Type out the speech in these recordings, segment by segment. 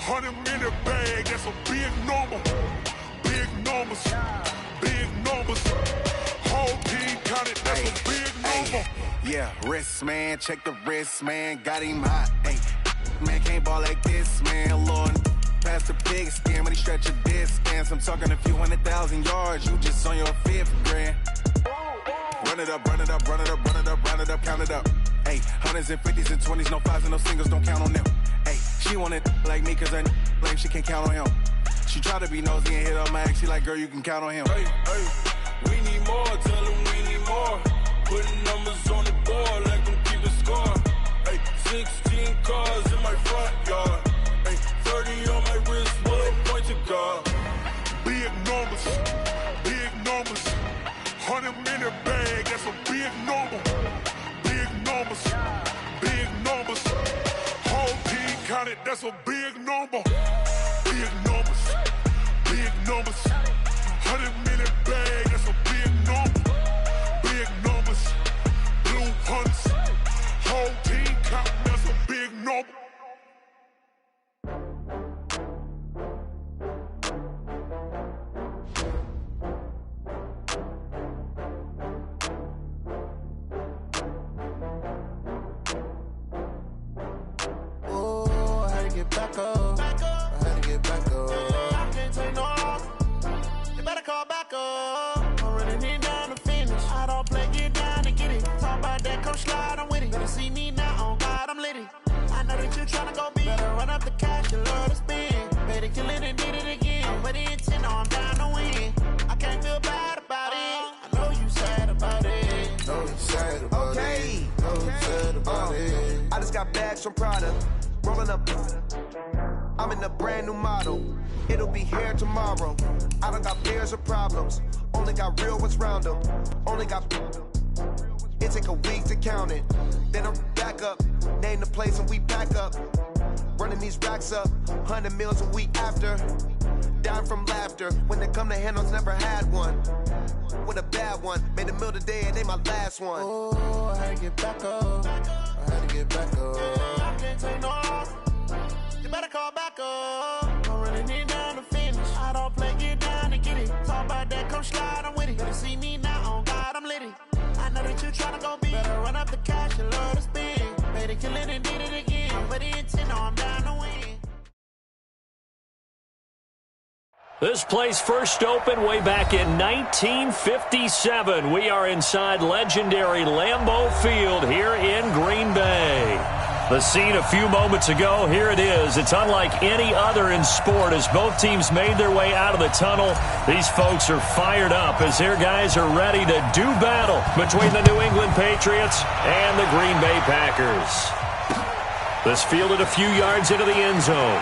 100-minute bag, that's a big number. Big numbers, big numbers. Whole team counted, that's a big number. Yeah, wrist, man, check the wrist, man. Got him hot, ayy. Man, can't ball like this, man. Lord, past the pig skin, when he stretch a distance. I'm talking a few 100,000 yards, you just on your 5th grand. Run it up, run it up, run it up, run it up, run it up, count it up. Ayy, 100s and 50s and 20s, no 5s and no singles, don't count on them. Ayy, she want it like me, cause her blame, she can't count on him. She try to be nosy and hit on my ex, she like, girl, you can count on him. Hey, hey, we need more, tell them we need more. Putting numbers on the board, let them keep the score. Hey, 16 cars in my front yard. Hey, 30 on my wrist, one point to guard. Big numbers, big numbers. 100-minute bag, that's a big number. Big numbers, big numbers. Whole team counted, that's a big number. Big numbers, big numbers. 100-minute bag, that's a big number. Big numbers, blue hunts. Whole team counting, that's a big number. Back up. I had to get back up. I can't take no loss. You better call back up. I'm running it down to finish. I don't play, get down and get it. Talk about that, come slide, I'm with it. Better see me now, on God, I'm litty. I know that you tryna go big. Better run up the cash, you love to spend. Better kill it and did it again. I'm with the intent, I'm down to win. I can't feel bad about it. I know you sad about it. Know you sad about it. Know you sad about it. I just got bags from Prada. Rolling up, I'm in a brand new model. It'll be here tomorrow. I don't got fears or problems. Only got real ones round them. Only got. It take a week to count it. Then I'm back up. Name the place and we back up. Running these racks up. 100 meals a week after. Dying from laughter. When they come to handles, never had one. With a bad one. Made a meal today and they my last one. Oh, I had to get back up. I had to get back up. I can't take no loss. You better call back up. I'm running it down to finish. I don't play, get down and get it. Talk about that, come slide, I'm with it. Better see me now, on God, I'm litty. I know that you tryna go big. Better run up the cash, you love to spend. Better kill it and did it again. I'm with the intent, I'm down to win. This place first opened way back in 1957. We are inside legendary Lambeau Field here in Green Bay. The scene a few moments ago, here it is. It's unlike any other in sport as both teams made their way out of the tunnel. These folks are fired up as their guys are ready to do battle between the New England Patriots and the Green Bay Packers. This fielded a few yards into the end zone.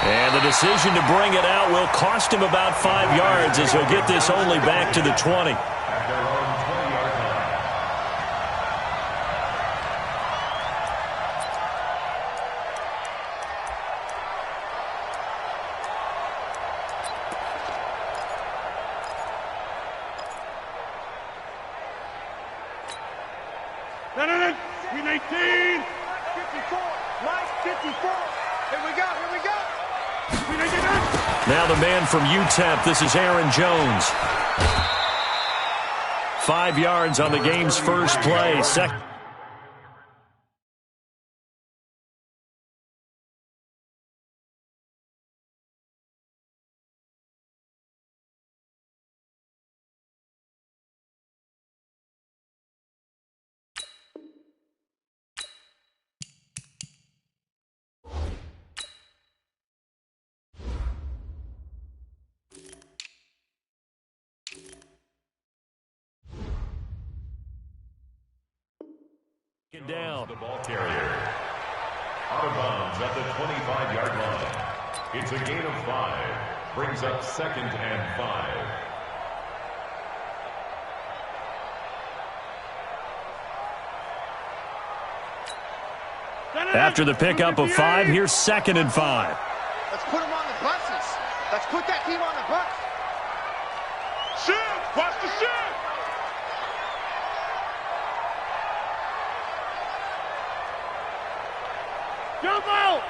And the decision to bring it out will cost him about 5 yards as he'll get this only back to the 20. We 19. 54. Mike 54. Here we go. Here we go. Now the man from UTEP, this is Aaron Jones. 5 yards on the game's first play. Down. The ball carrier. Out of bounds at the 25-yard line. It's a gain of 5. Brings up 2nd and 5. After the pickup of 5, here's 2nd and 5. Let's put them on the buses. Let's put that team on the bus. Shift! Watch the shift! Jump out!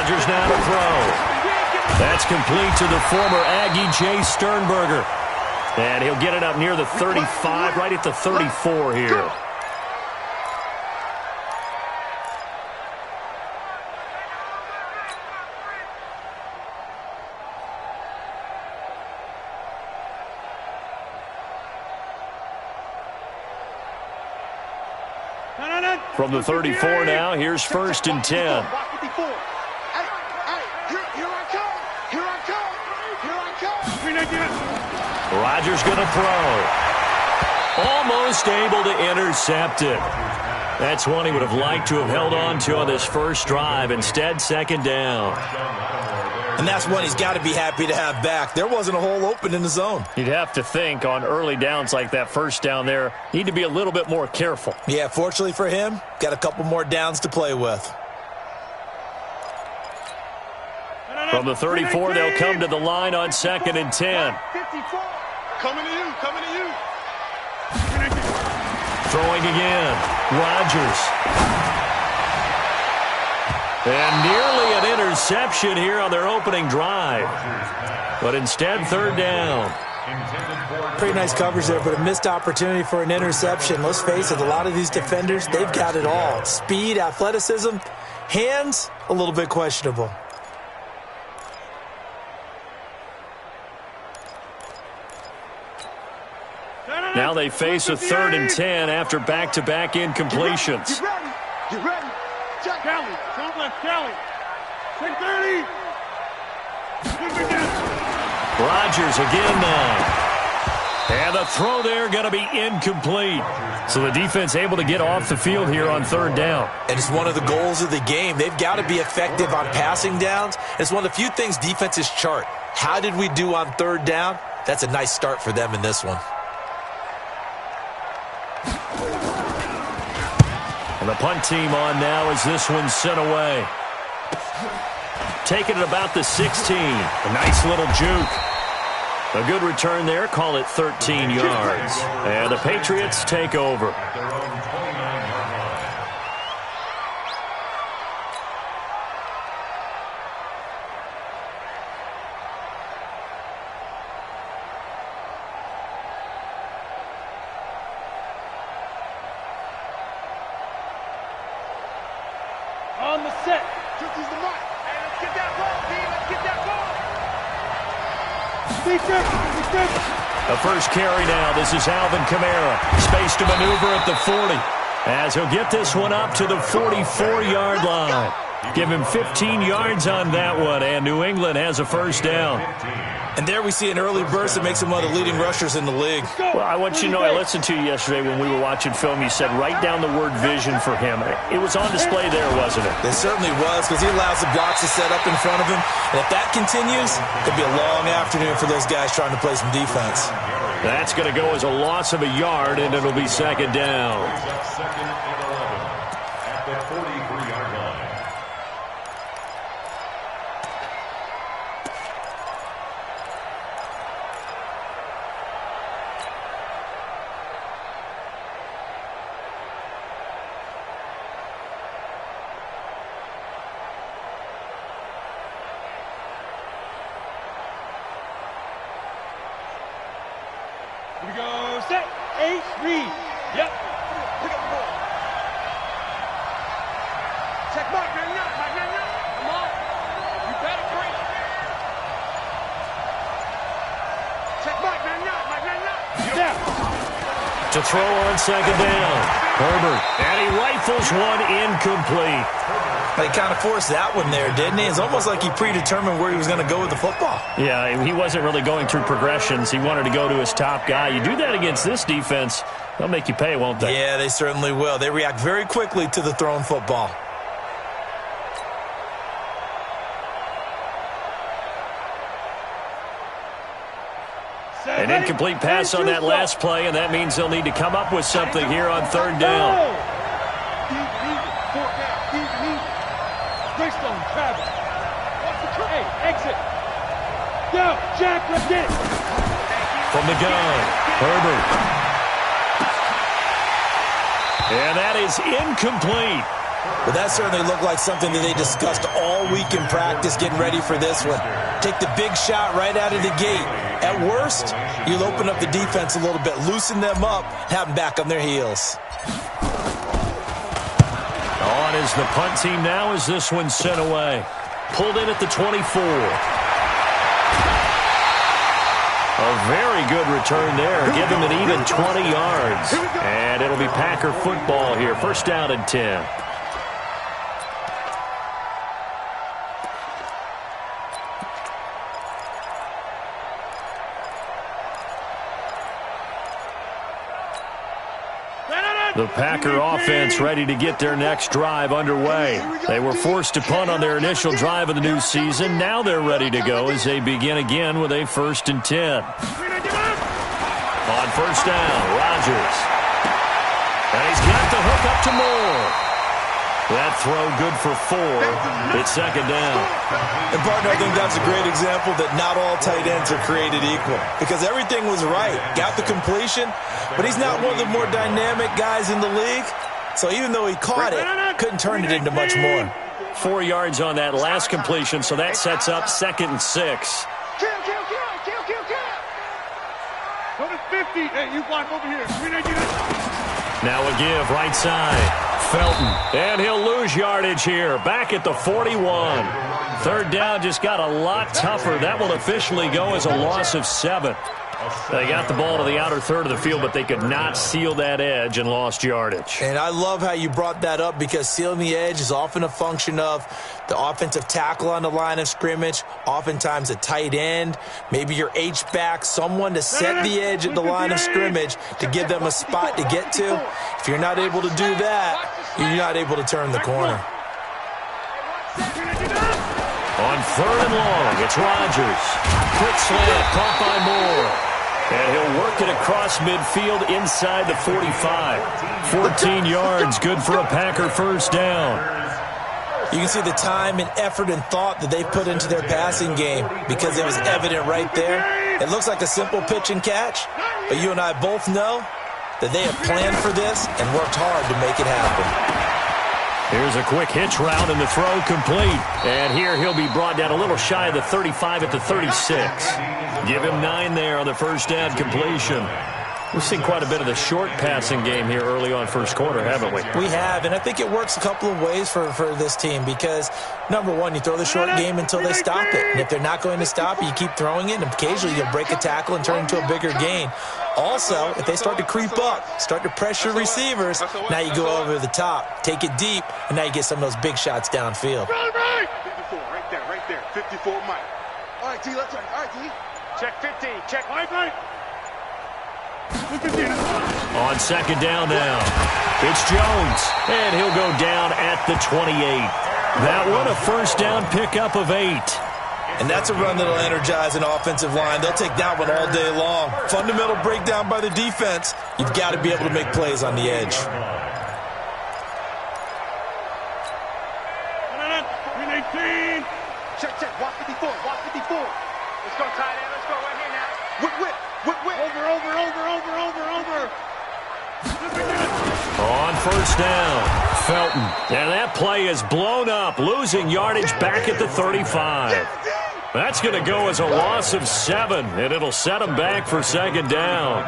Rodgers now to throw. That's complete to the former Aggie, Jay Sternberger. And he'll get it up near the 35, right at the 34 here. From the 34 now, here's 1st and 10. Here I come. Here I come. Here I come. Rodgers going to throw. Almost able to intercept it. That's one he would have liked to have held on to on this first drive. Instead, 2nd down. And that's one he's got to be happy to have back. There wasn't a hole open in the zone. You'd have to think on early downs like that first down there, need to be a little bit more careful. Yeah, fortunately for him, got a couple more downs to play with. From the 34, they'll come to the line on 2nd and 10. Coming to you. Coming to you. Throwing again. Rodgers. And nearly an interception here on their opening drive. But instead, 3rd down. Pretty nice coverage there, but a missed opportunity for an interception. Let's face it, a lot of these defenders, they've got it all. Speed, athleticism, hands, a little bit questionable. Now they face a 3rd and 10 after back-to-back incompletions. Get ready. Check Kelly. Front left Kelly. 630. Rodgers again now. And the throw there going to be incomplete. So the defense able to get off the field here on 3rd down. And it's one of the goals of the game. They've got to be effective on passing downs. It's one of the few things defenses chart. How did we do on 3rd down? That's a nice start for them in this one. And the punt team on now as this one's sent away. Taking it about the 16. A nice little juke. A good return there. Call it 13 yards. And the Patriots take over. On the set. Just use the mark. Hey, let's get that ball, D. Let's get that ball. The first carry now. This is Alvin Kamara. Space to maneuver at the 40. As he'll get this one up to the 44-yard line. Give him 15 yards on that one, and New England has a 1st down. And there we see an early burst that makes him one of the leading rushers in the league. Well, I want you to know, I listened to you yesterday when we were watching film. You said write down the word vision for him. It was on display there, wasn't it? It certainly was, because he allows the blocks to set up in front of him. And if that continues, it'll be a long afternoon for those guys trying to play some defense. That's going to go as a loss of a yard, and it'll be 2nd down. 2nd and 11 at the 43-yard line. Here we go. Set. H. Reed. Yep. Pick up the ball. Check Mike. Come on. You better bring it. Check Mike. Yeah. To throw on 2nd down. Herbert. And he rifles one incomplete. He kind of forced that one there, didn't he? It's almost like he predetermined where he was going to go with the football. Yeah, he wasn't really going through progressions. He wanted to go to his top guy. You do that against this defense, they'll make you pay, won't they? Yeah, they certainly will. They react very quickly to the thrown football. An incomplete pass on that last play, and that means they'll need to come up with something here on 3rd down. Greystone, Travis. Hey, exit. Go, Jack, let's get it. From the gun, Herbert. And that is incomplete. But that certainly looked like something that they discussed all week in practice getting ready for this one. Take the big shot right out of the gate. At worst, you'll open up the defense a little bit, loosen them up, have them back on their heels. On is the punt team now as this one's sent away. Pulled in at the 24. A very good return there. Give him an even 20 yards. And it'll be Packer football here. First down and 10. The Packer offense ready to get their next drive underway. They were forced to punt on their initial drive of the new season. Now they're ready to go as they begin again with a 1st and 10. On first down, Rodgers. And he's got the hook up to Moore. That throw good for 4. It's second down. And, partner, I think that's a great example that not all tight ends are created equal. Because everything was right. Got the completion, but he's not one of the more dynamic guys in the league. So even though he caught it, couldn't turn it into much more. 4 yards on that last completion, so that sets up 2nd and 6. Kill. Go to 50. Hey, you block over here. Now a give, right side. Felton. And he'll lose yardage here. Back at the 41. Third down just got a lot tougher. That will officially go as a loss of 7. They got the ball to the outer third of the field, but they could not seal that edge and lost yardage. And I love how you brought that up because sealing the edge is often a function of the offensive tackle on the line of scrimmage, oftentimes a tight end, maybe your H-back, someone to set the edge at the line of scrimmage to give them a spot to get to. If you're not able to do that, you're not able to turn the corner. On 3rd and long, it's Rodgers. Quick slant, caught by Moore. And he'll work it across midfield inside the 45. 14 yards, good for a Packer first down. You can see the time and effort and thought that they put into their passing game because it was evident right there. It looks like a simple pitch and catch, but you and I both know that they have planned for this and worked hard to make it happen. Here's a quick hitch route and the throw complete. And here he'll be brought down a little shy of the 35 at the 36. Give him 9 there on the first down completion. We've seen quite a bit of the short passing game here early on first quarter, haven't we? We have, and I think it works a couple of ways for this team because, number one, you throw the short game until they stop it. And if they're not going to stop it, you keep throwing it, and occasionally you'll break a tackle and turn it into a bigger gain. Also, if they start to creep up, start to pressure receivers, now you go over the top, take it deep, and now you get some of those big shots downfield. 54, right there. 54, Mike. All right, T, let's run. All right, T. Check 50. Check. Mike. On second down now, it's Jones, and he'll go down at the 28. That one a first down pickup of 8. And that's a run that'll energize an offensive line. They'll take that one all day long. Fundamental breakdown by the defense. You've got to be able to make plays on the edge. 319. Check. Walk 54. Let's go, tight end. Let's go right here now. Whip. Over. On first down, Felton. And that play is blown up, losing yardage back at the 35. That's going to go as a loss of 7, and it'll set them back for second down.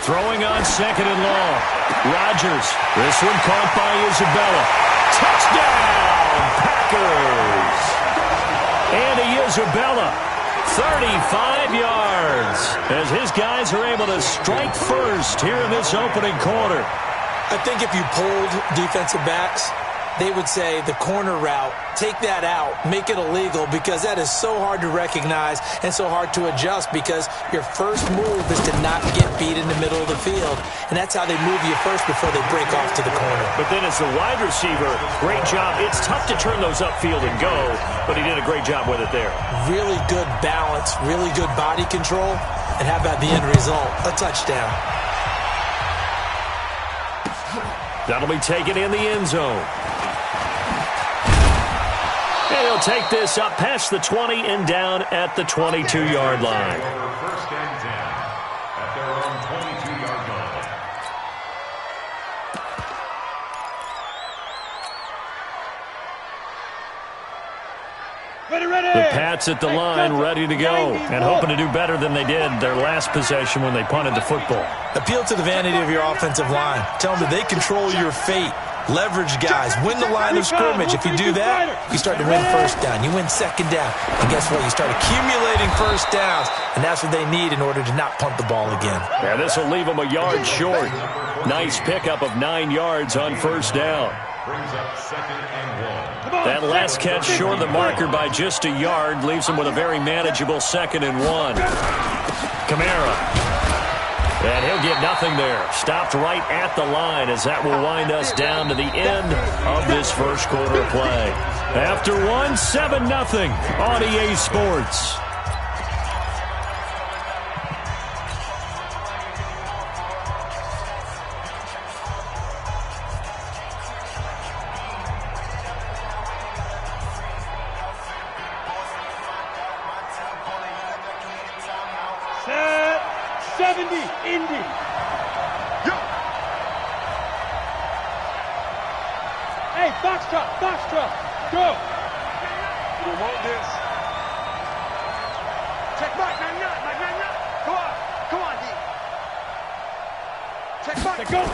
Throwing on second and long. Rodgers. This one caught by Isabella. Touchdown, Packers. Andy Isabella, 35 yards, as his guys are able to strike first here in this opening quarter. I think if you pulled defensive backs, they would say the corner route, take that out, make it illegal, because that is so hard to recognize and so hard to adjust, because your first move is to not get beat in the middle of the field. And that's how they move you first before they break off to the corner. But then as the wide receiver, great job. It's tough to turn those upfield and go, but he did a great job with it there. Really good balance, really good body control, and how about the end result? A touchdown. That'll be taken in the end zone. And he'll take this up past the 20 and down at the 22-yard line. First and 10 at their own 22-yard line. The Pats at the line, ready to go, and hoping to do better than they did their last possession when they punted the football. Appeal to the vanity of your offensive line. Tell them that they control your fate. Leverage guys. Win the line of scrimmage. If you do that, you start to win first down. You win second down. And guess what? You start accumulating first downs. And that's what they need in order to not punt the ball again. Yeah, this will leave them a yard short. Nice pickup of 9 yards on first down. Brings up second and 1. That last catch short of the marker by just a yard leaves them with a very manageable 2nd and 1. Kamara. And he'll get nothing there. Stopped right at the line as that will wind us down to the end of this first quarter of play. After 1, 7-0 on EA Sports. Foxtrot, go! You want this? Check Mike, 99. Come on, D. Check Mike, go!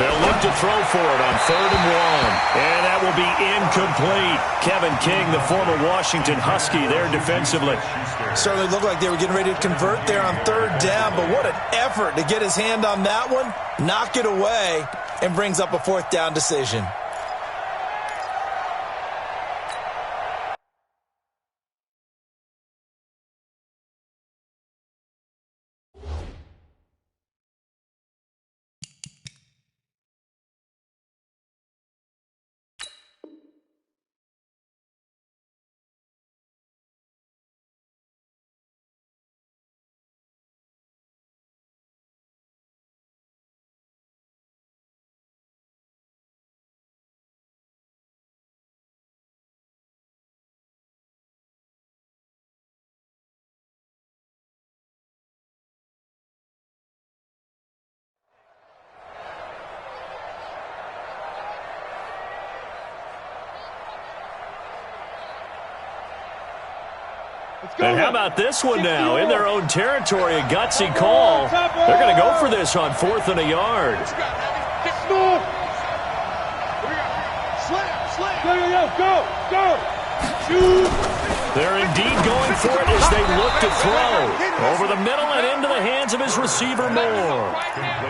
They'll look to throw for it on 3rd and 1. And that will be incomplete. Kevin King, the former Washington Husky, there defensively. Certainly looked like they were getting ready to convert there on 3rd down, but what an effort to get his hand on that one, knock it away, and brings up a 4th down decision. And how about this one now? In their own territory, a gutsy call. They're going to go for this on 4th and a yard. Go! Shoot! They're indeed going for it as they look to throw. Over the middle and into the hands of his receiver, Moore.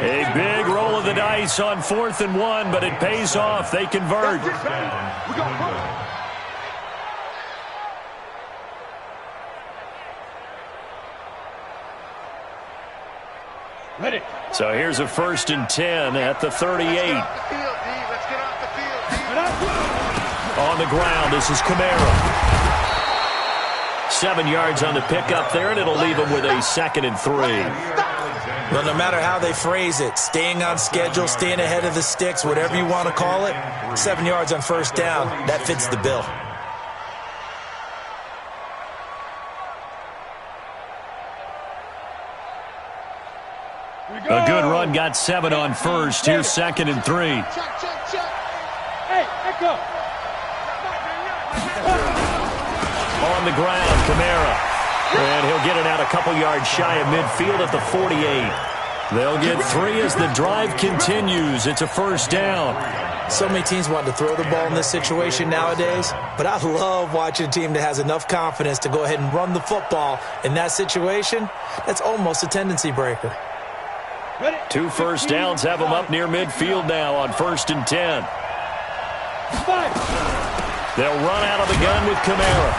A big roll of the dice on 4th and 1, but it pays off. They convert. Ready. So here's a 1st and 10 at the 38. On the ground, this is Kamara. 7 yards on the pickup there, and it'll leave him with a 2nd and 3. Well, no matter how they phrase it, staying on schedule, staying ahead of the sticks, whatever you want to call it, 7 yards on 1st down, that fits the bill. A good run got 7 on 1st. Here's 2nd and 3. Hey, Echo. On the ground, Kamara. And he'll get it out a couple yards shy of midfield at the 48. They'll get 3 as the drive continues. It's a 1st down. So many teams want to throw the ball in this situation nowadays, but I love watching a team that has enough confidence to go ahead and run the football. In that situation, that's almost a tendency breaker. 2 first downs have them up near midfield now on 1st and 10. They'll run out of the gun with Kamara.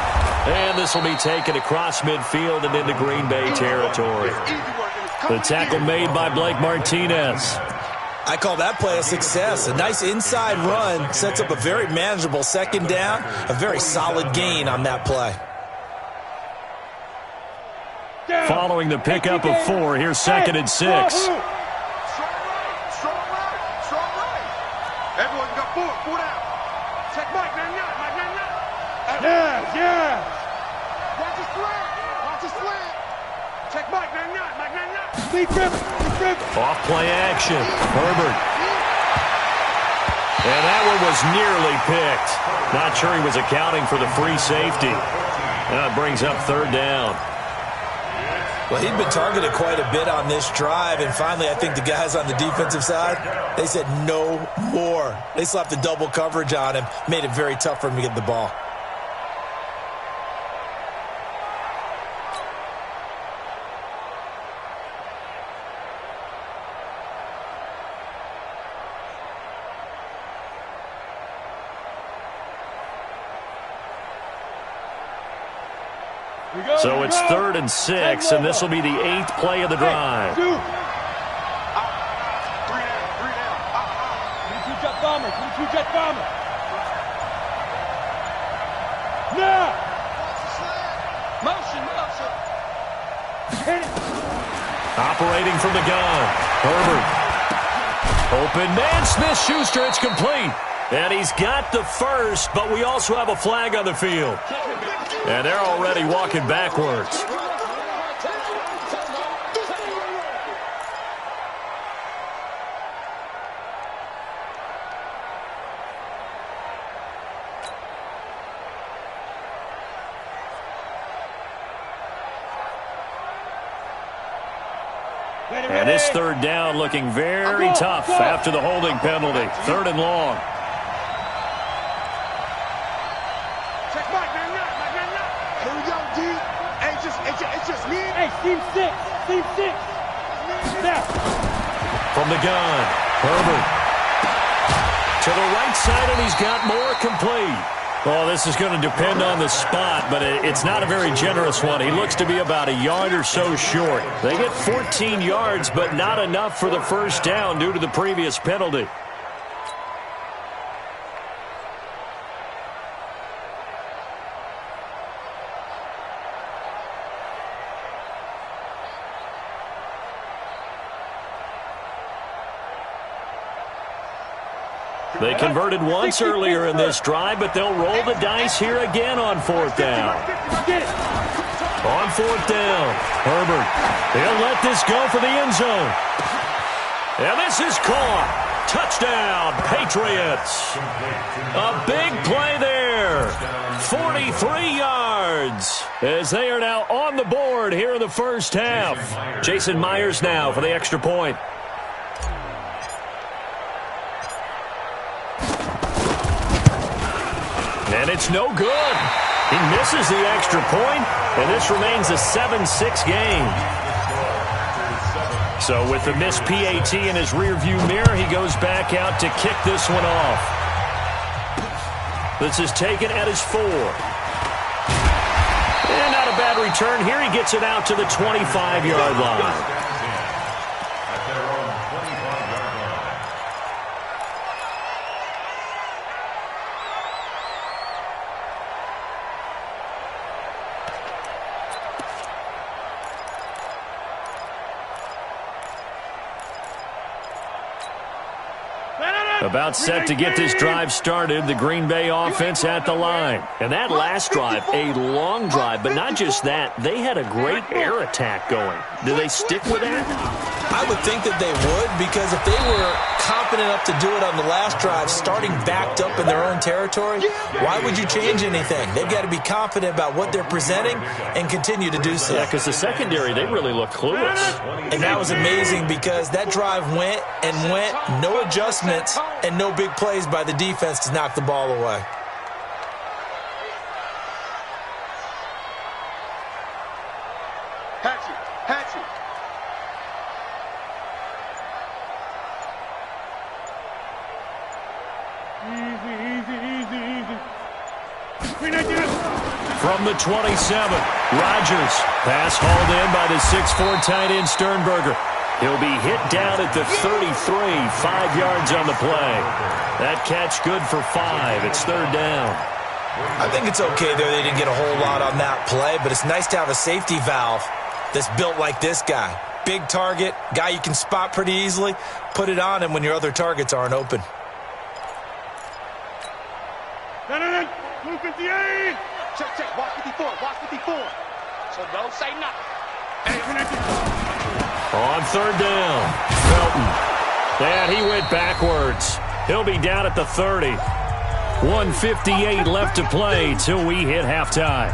And this will be taken across midfield and into Green Bay territory. The tackle made by Blake Martinez. I call that play a success. A nice inside run sets up a very manageable second down. A very solid gain on that play. Following the pickup of 4, here's 2nd and 6. Strong right. Everyone's got 4 down. Check Mike, man, yeah. Watch his slant. Check Mike, man, Big grip. Off play action. Herbert. And that one was nearly picked. Not sure he was accounting for the free safety. Now it brings up 3rd down. Well, he'd been targeted quite a bit on this drive, and finally I think the guys on the defensive side, they said no more. They slapped the double coverage on him, made it very tough for him to get the ball. So it's 3rd and 6, and this will be the 8th play of the drive. 3 down. 22 jet bomber. Now. Motion. Hit it. Operating from the gun. Herbert. Open man. Smith-Schuster. It's complete. And he's got the first, but we also have a flag on the field. And they're already walking backwards. And this 3rd down looking very tough after the holding penalty. 3rd and long. Team 6. Now. From the gun, Herbert. To the right side, and he's got more complete. Well, this is going to depend on the spot, but it's not a very generous one. He looks to be about a yard or so short. They get 14 yards, but not enough for the 1st down due to the previous penalty. They converted once earlier in this drive, but they'll roll the dice here again on 4th down. On 4th down, Herbert. They'll let this go for the end zone. And this is caught. Touchdown, Patriots. A big play there. 43 yards as they are now on the board here in the 1st half. Jason Myers now for the extra point. And it's no good. He misses the extra point, and this remains a 7-6 game. So with the missed PAT in his rearview mirror, he goes back out to kick this one off. This is taken at his 4. And not a bad return here. He gets it out to the 25-yard line. About set to get this drive started, the Green Bay offense at the line. And that last drive, a long drive, but not just that, they had a great air attack going. Do they stick with that? I would think that they would, because if they were confident enough to do it on the last drive, starting backed up in their own territory, why would you change anything? They've got to be confident about what they're presenting and continue to do so. Yeah, because the secondary, they really look clueless. And that was amazing because that drive went and went, no adjustments, and no big plays by the defense to knock the ball away. Hatchet. Easy. from the 27. Rodgers. Pass hauled in by the 6'4" tight end Sternberger. He'll be hit down at the 33, 5 yards on the play. That catch good for 5. It's third down. I think it's okay there. They didn't get a whole lot on that play, but it's nice to have a safety valve that's built like this guy. Big target, guy you can spot pretty easily. Put it on him when your other targets aren't open. Check, check. Watch 54. Watch 54. So don't say nothing. On third down, Felton. And he went backwards. He'll be down at the 30. 1:58 left to play till we hit halftime.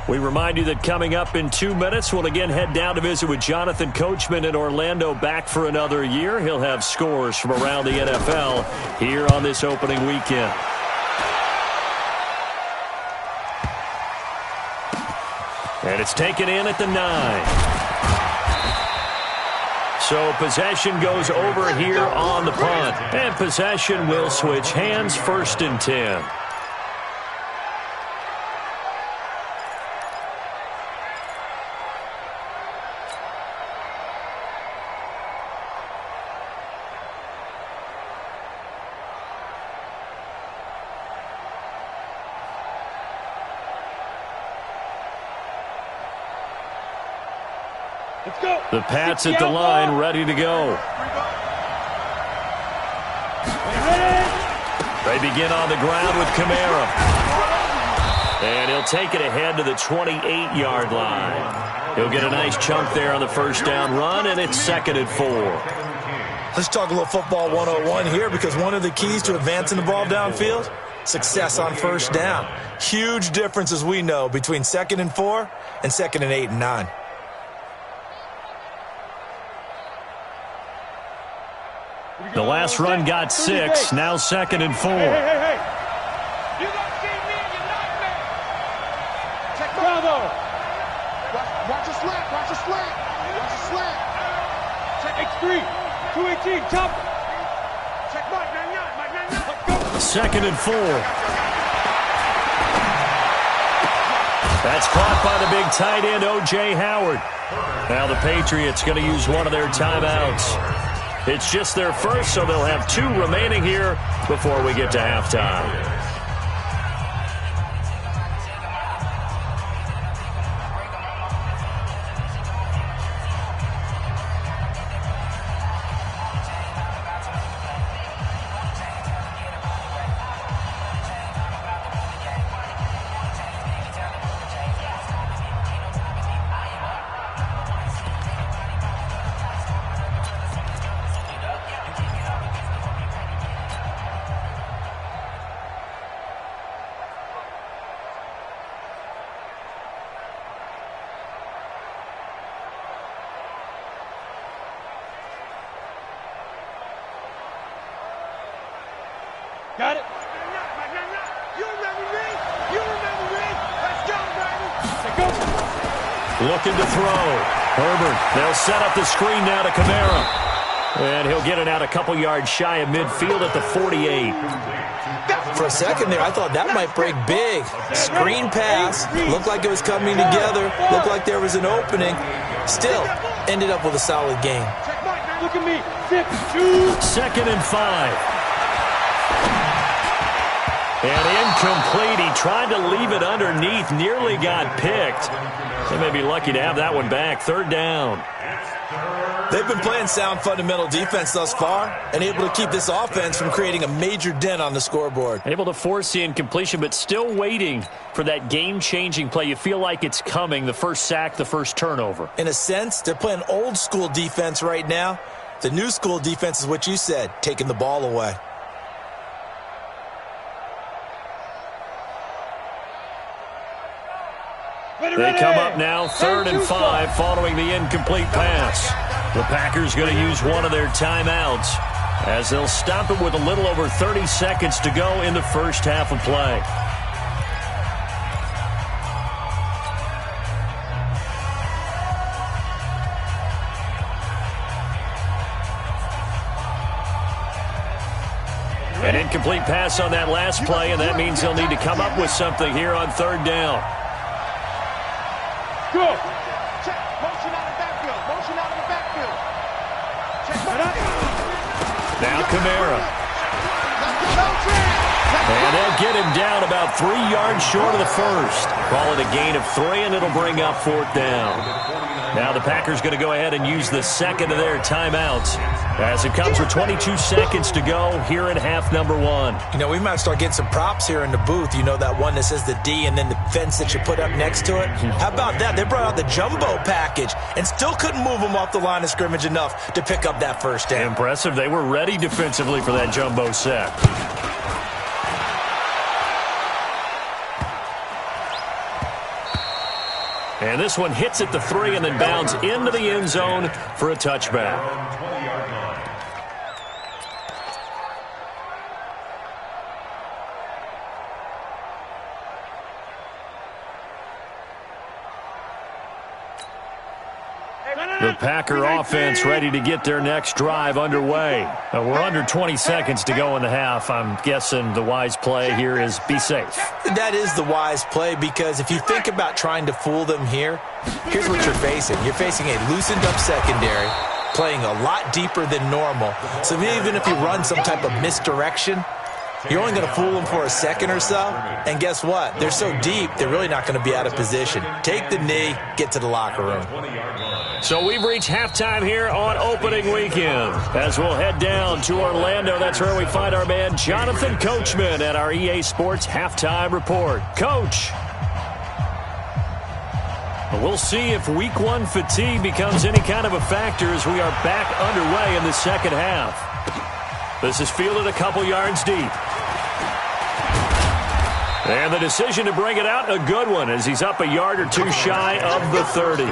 We remind you that coming up in 2 minutes, we'll again head down to visit with Jonathan Coachman in Orlando, back for another year. He'll have scores from around the NFL here on this opening weekend. And it's taken in at the 9. So possession goes over here on the punt. And possession will switch hands, 1st and 10. The Pats at the line, ready to go. They begin on the ground with Kamara. And he'll take it ahead to the 28-yard line. He'll get a nice chunk there on the first down run, and it's 2nd and 4. Let's talk a little football 101 here, because one of the keys to advancing the ball downfield, success on first down. Huge difference, as we know, between 2nd and 4 and 2nd and 8 and 9. The last run got 6, now 2nd and 4. Hey. You don't see me, you're not me. Check Bravo. Watch your slant, watch your slant. Watch your slant. Check X3, 218, jump. Check Mike 99, let's go. 2nd and 4. That's caught by the big tight end, O.J. Howard. Now the Patriots going to use one of their timeouts. It's just their first, so they'll have 2 remaining here before we get to halftime. Got it? You remember me? You remember me? Let's go, baby. Let's go. Looking to throw. Herbert, they'll set up the screen now to Kamara. And he'll get it out a couple yards shy of midfield at the 48. For a second there, I thought that might break big. Screen pass. Looked like it was coming together. Looked like there was an opening. Still, ended up with a solid game. Look at me. 2nd and 5. And incomplete. He tried to leave it underneath. Nearly got picked. They may be lucky to have that one back. 3rd down. They've been playing sound fundamental defense thus far and able to keep this offense from creating a major dent on the scoreboard. Able to force the incompletion, but still waiting for that game-changing play. You feel like it's coming, the first sack, the first turnover. In a sense, they're playing old-school defense right now. The new-school defense is what you said, taking the ball away. They come up now 3rd and 5 following the incomplete pass. The Packers going to use one of their timeouts. as they'll stop it with a little over 30 seconds to go in the first half of play. An incomplete pass on that last play, and that means they'll need to come up with something here on third down. Go. Check. Motion out of the backfield. Motion out of the backfield. Check. Now Kamara. And they'll get him down about 3 yards short of the first. Call it a gain of 3, and it'll bring up fourth down. Now the Packers going to go ahead and use the second of their timeouts as it comes with 22 seconds to go here in half number 1. You know, we might start getting some props here in the booth. You know, that one that says the D and then the fence that you put up next to it? How about that? They brought out the jumbo package and still couldn't move them off the line of scrimmage enough to pick up that first down. Impressive. They were ready defensively for that jumbo set. And this one hits at the 3 and then bounds into the end zone for a touchback. The Packer offense ready to get their next drive underway. We're under 20 seconds to go in the half. I'm guessing the wise play here is be safe. That is the wise play, because if you think about trying to fool them here, here's what you're facing. You're facing a loosened up secondary, playing a lot deeper than normal. So even if you run some type of misdirection, you're only going to fool them for a second or so. And guess what? They're so deep, they're really not going to be out of position. Take the knee, get to the locker room. So we've reached halftime here on opening weekend. As we'll head down to Orlando, that's where we find our man Jonathan Coachman at our EA Sports Halftime Report. Coach, we'll see if week 1 fatigue becomes any kind of a factor as we are back underway in the second half. This is fielded a couple yards deep. And the decision to bring it out, a good one, as he's up a yard or two shy of the 30.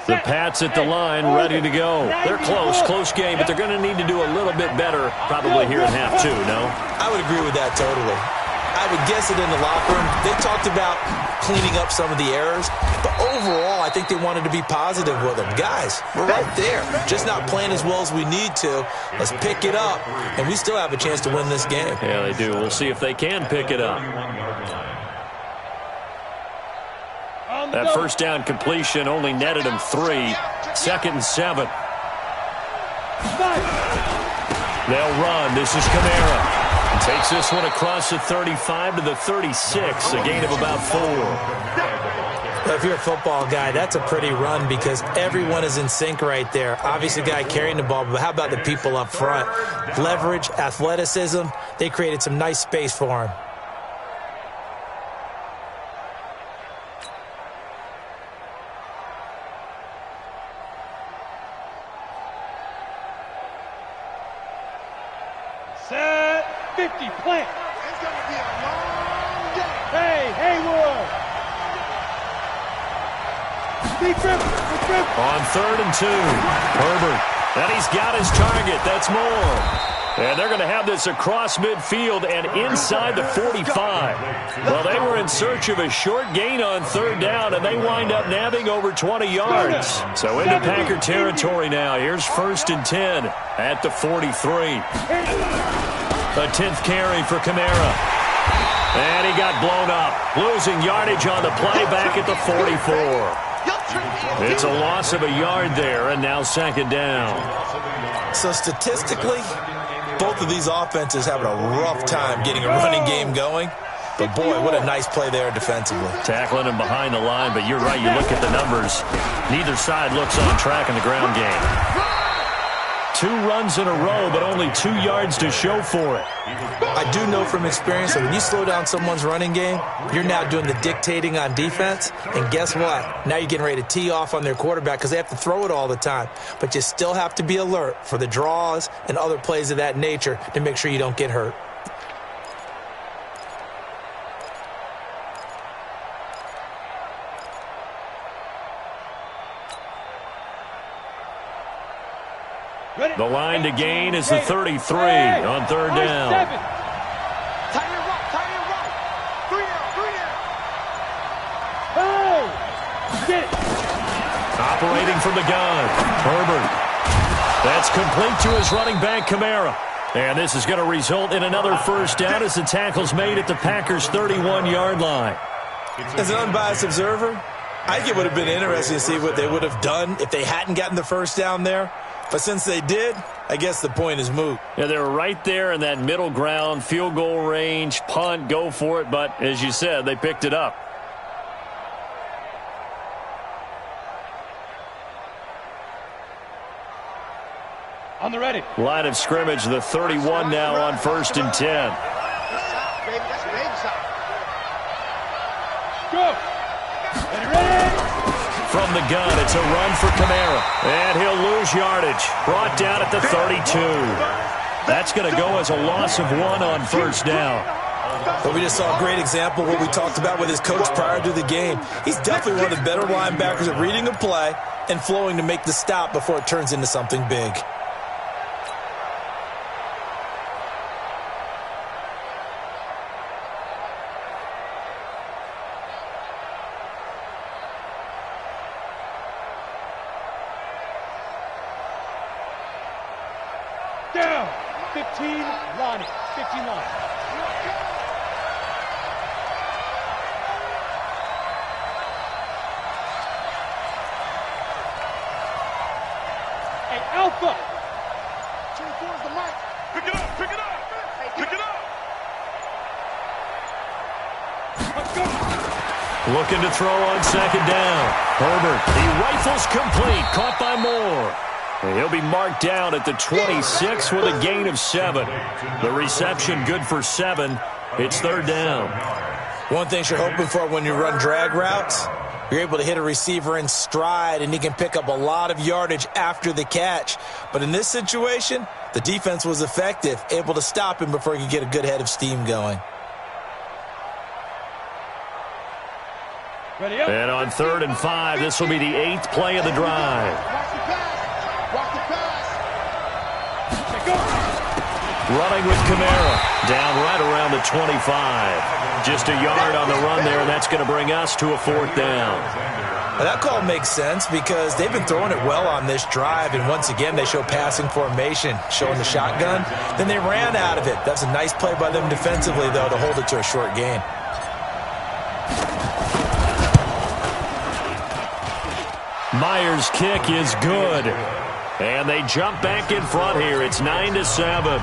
The Pats at the line, ready to go. They're close game, but they're going to need to do a little bit better probably here in half 2, no? I would agree with that totally. I would guess it in the locker room. They talked about cleaning up some of the errors, but overall, I think they wanted to be positive with them. Guys, we're right there, just not playing as well as we need to. Let's pick it up, and we still have a chance to win this game. Yeah, they do. We'll see if they can pick it up. That first down completion only netted him 3. 2nd and 7. They'll run. This is Kamara. Takes this one across the 35 to the 36, a gain of about 4. Well, if you're a football guy, that's a pretty run because everyone is in sync right there. Obviously, the guy carrying the ball, but how about the people up front? Leverage, athleticism, they created some nice space for him. Set 50, plant. It's going to be a long day. Hey, Haywood. On 3rd and 2, Herbert. And he's got his target. That's more. And they're going to have this across midfield and inside the 45. Well, they were in search of a short gain on 3rd down, and they wind up nabbing over 20 yards. So into Packer territory now. Here's 1st and 10 at the 43. A 10th carry for Kamara. And he got blown up. Losing yardage on the play back at the 44. It's a loss of a yard there, and now 2nd down. So statistically, both of these offenses having a rough time getting a running game going. But, boy, what a nice play there defensively. Tackling him behind the line, but you're right. You look at the numbers. Neither side looks on track in the ground game. 2 2 runs in a row, but only 2 yards to show for it. I do know from experience that when you slow down someone's running game, you're now doing the dictating on defense. And guess what? Now you're getting ready to tee off on their quarterback because they have to throw it all the time. But you still have to be alert for the draws and other plays of that nature to make sure you don't get hurt. The line to gain is the 33 on third down. Operating from the gun, Herbert. That's complete to his running back, Kamara. And this is going to result in another first down as the tackle's made at the Packers' 31-yard line. As an unbiased observer, I think it would have been interesting to see what they would have done if they hadn't gotten the first down there. But since they did, I guess the point is moot. Yeah, they were right there in that middle ground, field goal range, punt, go for it. But as you said, they picked it up. On the ready. Line of scrimmage, the 31 now on 1st and 10. Go. Ready. From the gun, it's a run for Kamara. And he'll lose yardage. Brought down at the 32. That's going to go as a loss of 1 on 1st down. But we just saw a great example of what we talked about with his coach prior to the game. He's definitely one of the better linebackers at reading a play and flowing to make the stop before it turns into something big. Down. 15 line. 15 line. Hey, Alpha. Turn towards the mic. Pick it up. Pick it up. Pick it up. Let's go. Looking to throw on 2nd down. Herbert, he rifles complete. Caught by Moore. He'll be marked down at the 26 with a gain of 7. The reception good for 7. It's 3rd down. One thing you're hoping for when you run drag routes, you're able to hit a receiver in stride and he can pick up a lot of yardage after the catch. But in this situation, the defense was effective, able to stop him before he could get a good head of steam going. Ready up. And on 3rd and 5, this will be the 8th play of the drive. Running with Kamara, down right around the 25. Just a yard on the run there, and that's going to bring us to a 4th down. Well, that call makes sense because they've been throwing it well on this drive, and once again they show passing formation, showing the shotgun. Then they ran out of it. That's a nice play by them defensively, though, to hold it to a short gain. Myers' kick is good. And they jump back in front here. It's 9-7.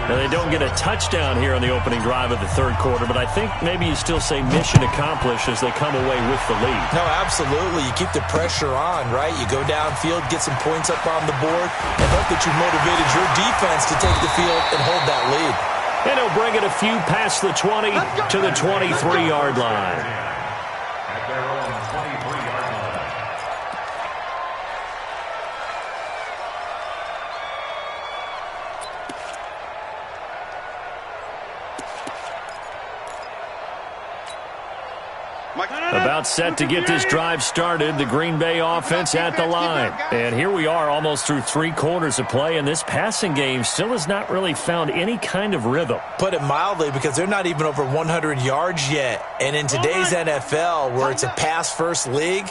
Now, they don't get a touchdown here on the opening drive of the 3rd quarter, but I think maybe you still say mission accomplished as they come away with the lead. No, absolutely. You keep the pressure on, right? You go downfield, get some points up on the board, and hope that you motivated your defense to take the field and hold that lead. And he'll bring it a few past the 20 to the 23-yard line. At their own 23-yard line. About set to get this drive started, the Green Bay offense at the line. And here we are almost through 3 quarters of play, and this passing game still has not really found any kind of rhythm. Put it mildly, because they're not even over 100 yards yet. And in today's NFL, where it's a pass-first league,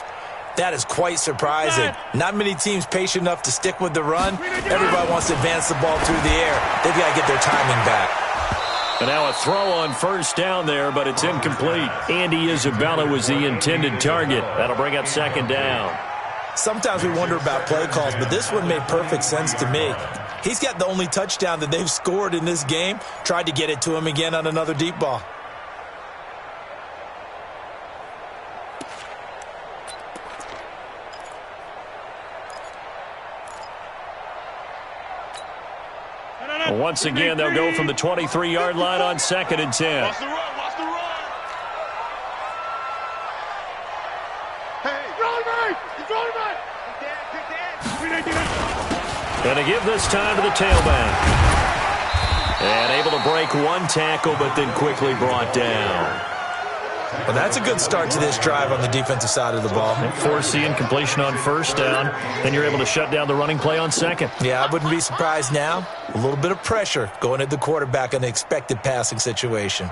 that is quite surprising. Not many teams patient enough to stick with the run. Everybody wants to advance the ball through the air. They've got to get their timing back. And now a throw on 1st down there, but it's incomplete. Andy Isabella was the intended target. That'll bring up 2nd down. Sometimes we wonder about play calls, but this one made perfect sense to me. He's got the only touchdown that they've scored in this game. Tried to get it to him again on another deep ball. Once again, they'll go from the 23-yard line on 2nd and 10. Watch the run. Watch the run. Hey, he's rolling right. And to give this time to the tailback. And able to break one tackle, but then quickly brought down. Well, that's a good start to this drive on the defensive side of the ball. Forcing completion on 1st down. Then you're able to shut down the running play on 2nd. Yeah, I wouldn't be surprised now. A little bit of pressure going at the quarterback in an expected passing situation.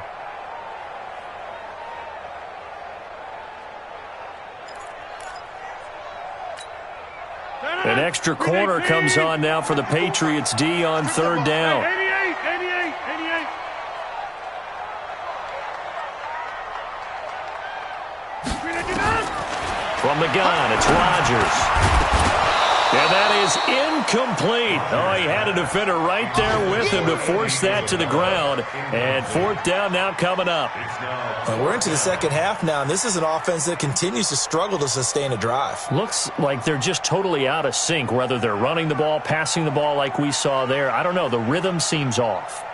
An extra corner comes on now for the Patriots D on 3rd down. 88. From the gun, it's Rodgers. And that is incomplete. Oh, he had a defender right there with him to force that to the ground. And 4th down now coming up. Well, we're into the second half now, and this is an offense that continues to struggle to sustain a drive. Looks like they're just totally out of sync, whether they're running the ball, passing the ball like we saw there. I don't know. The rhythm seems off.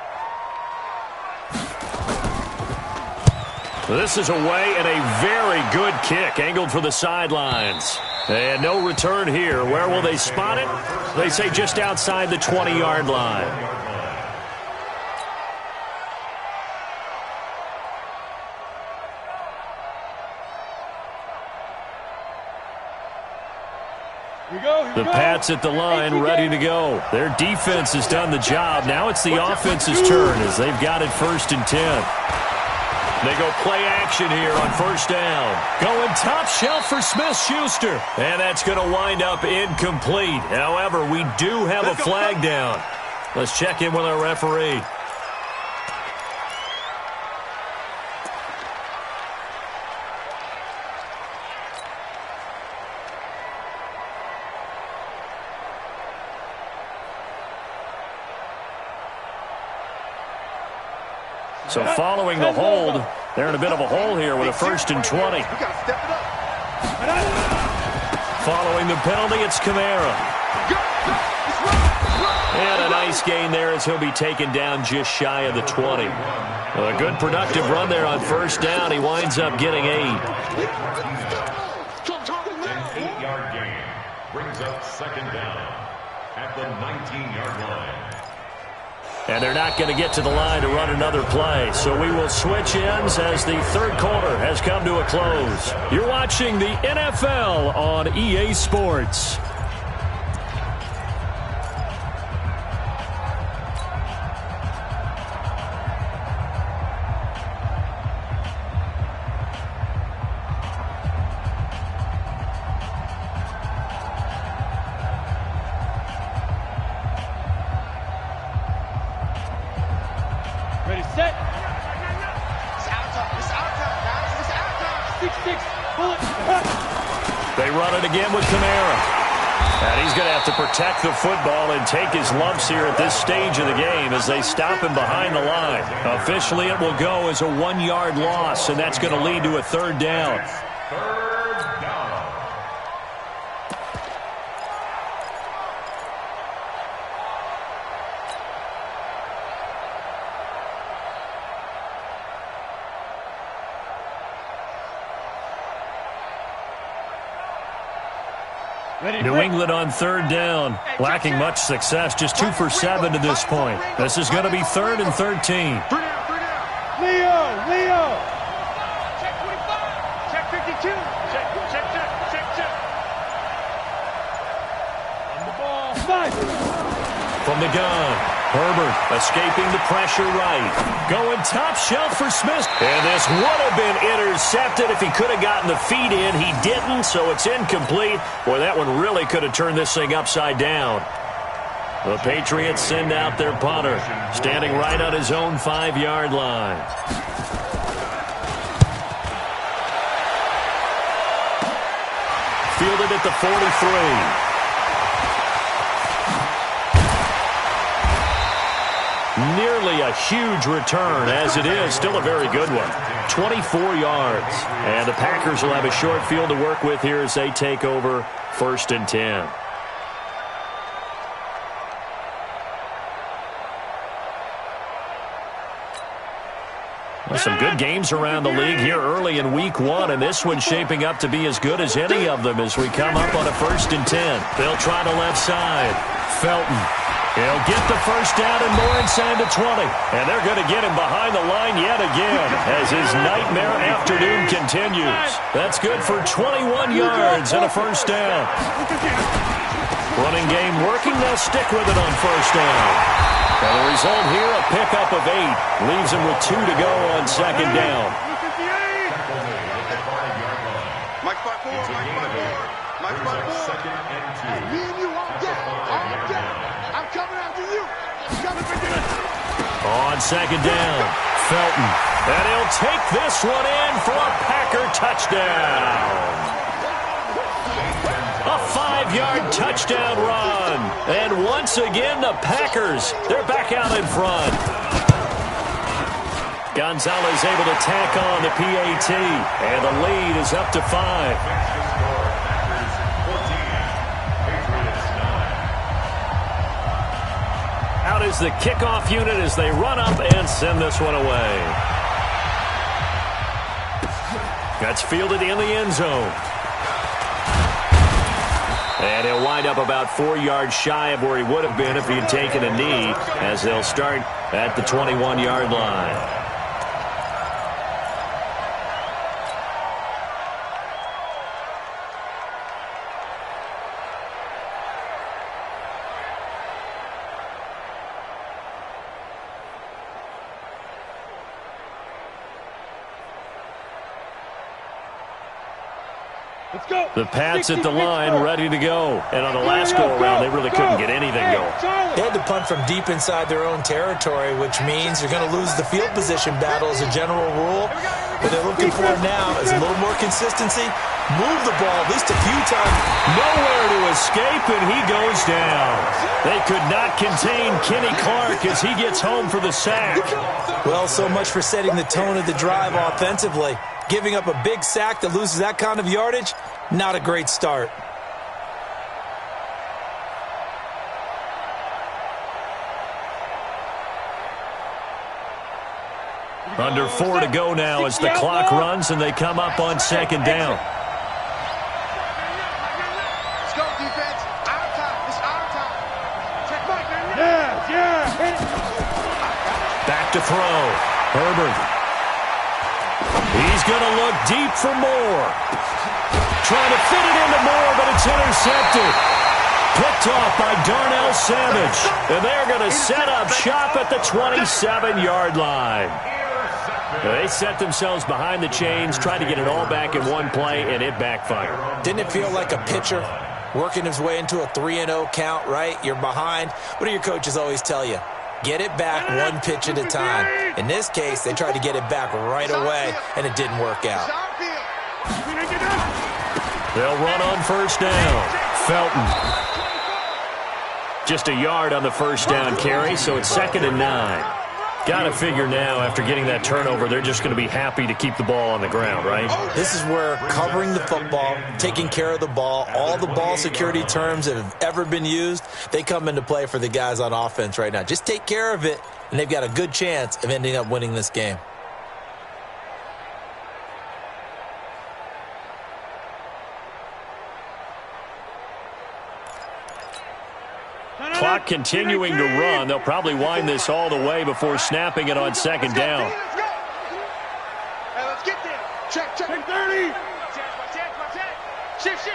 This is away and a very good kick, angled for the sidelines. And no return here. Where will they spot it? They say just outside the 20-yard line. The Pats at the line, ready to go. Their defense has done the job. Now it's the offense's turn as they've got it 1st and 10. They go play action here on 1st down. Going top shelf for Smith-Schuster. And that's going to wind up incomplete. However, we do have a flag down. Let's check in with our referee. So following the hold, they're in a bit of a hole here with a 1st and 20. Following the penalty, it's Kamara. And a nice gain there as he'll be taken down just shy of the 20. A good productive run there on 1st down. He winds up getting 8. An 8-yard gain brings up 2nd down at the 19-yard line. And they're not going to get to the line to run another play. So we will switch ends as the 3rd quarter has come to a close. You're watching the NFL on EA Sports. Ready, set. It's out time, guys. It's out time. 6-6, pull it. They run it again with Kamara. And he's going to have to protect the football and take his lumps here at this stage of the game as they stop him behind the line. Officially, it will go as a 1-yard loss, and that's going to lead to a 3rd down. 3rd down. New England on 3rd down, lacking much success, just 2 for 7 to this point. This is going to be 3rd and 13. Leo! Check 25, check 52, check. On the ball, 5. From the gun, Herbert escaping the pressure right. Going top shelf for Smith. And this would have been intercepted if he could have gotten the feet in. He didn't, so it's incomplete. Boy, that one really could have turned this thing upside down. The Patriots send out their punter, standing right on his own 5-yard line. Fielded at the 43. Nearly a huge return, as it is still a very good one. 24 yards. And the Packers will have a short field to work with here as they take over 1st and 10. Well, some good games around the league here early in week 1, and this one's shaping up to be as good as any of them as we come up on a 1st and 10. They'll try the left side. Felton. He'll get the first down and more inside the 20. And they're going to get him behind the line yet again as his nightmare afternoon continues. That's good for 21 yards and a first down. Running game working. They'll stick with it on first down. And the result here, a pickup of 8. Leaves him with 2 to go on 2nd down. Mike 5-4, Mike 5-4, Mike 5-4. Me and you all day. I'm coming after you. I'm coming for you. On 2nd down, Felton. And he'll take this one in for a Packer touchdown. A 5-yard touchdown run. And once again, the Packers, they're back out in front. Gonzalez able to tack on the PAT. And the lead is up to 5. Out is the kickoff unit as they run up and send this one away. That's fielded in the end zone. And he'll wind up about 4 yards shy of where he would have been if he had taken a knee, as they'll start at the 21-yard line. The Pats at the line, ready to go. And on the last go-around, they really couldn't get anything going. They had to punt from deep inside their own territory, which means you're going to lose the field position battle as a general rule. What they're looking for now is a little more consistency. Move the ball at least a few times. Nowhere to escape, and he goes down. They could not contain Kenny Clark as he gets home for the sack. Well, so much for setting the tone of the drive offensively. Giving up a big sack that loses that kind of yardage, not a great start. Under 4 to go now as the clock runs and they come up on 2nd down. Let's go, defense. Our time. It's our time. Check back. Yeah. Back to throw. Herbert. He's going to look deep for Moore. Trying to fit it into Moore, but it's intercepted. Picked off by Darnell Savage. And they're going to set up shop at the 27-yard line. They set themselves behind the chains, tried to get it all back in one play, and it backfired. Didn't it feel like a pitcher working his way into a 3-0 count, right? You're behind. What do your coaches always tell you? Get it back one pitch at a time. In this case, they tried to get it back right away, and it didn't work out. They'll run on first down. Felton. Just a yard on the first down carry, so it's 2nd and 9. Got to figure now, after getting that turnover, they're just going to be happy to keep the ball on the ground, right? This is where covering the football, taking care of the ball, all the ball security terms that have ever been used, they come into play for the guys on offense right now. Just take care of it, and they've got a good chance of ending up winning this game. Clock continuing to run. They'll probably wind this all the way before snapping it on 2nd down. Hey, let's get there. Check. 30. Shift.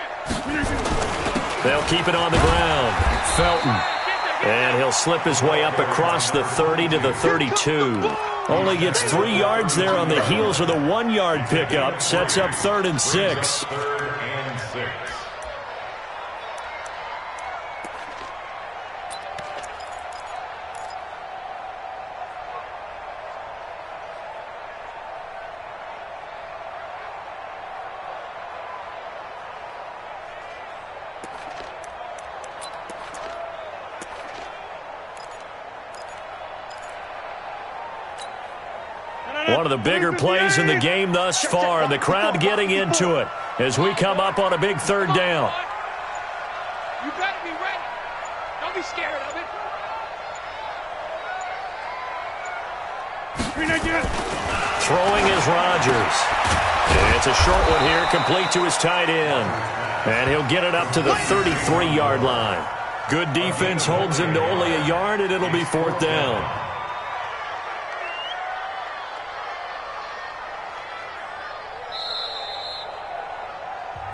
They'll keep it on the ground. Felton. And he'll slip his way up across the 30 to the 32. Only gets 3 yards there on the heels of the 1-yard pickup. Sets up 3rd and 6. One of the bigger plays in the game thus far, and the crowd getting into it as we come up on a big 3rd down. You better be ready. Don't be scared of it. Throwing is Rodgers. It's a short one here, complete to his tight end. And he'll get it up to the 33-yard line. Good defense holds him to only a yard, and it'll be 4th down.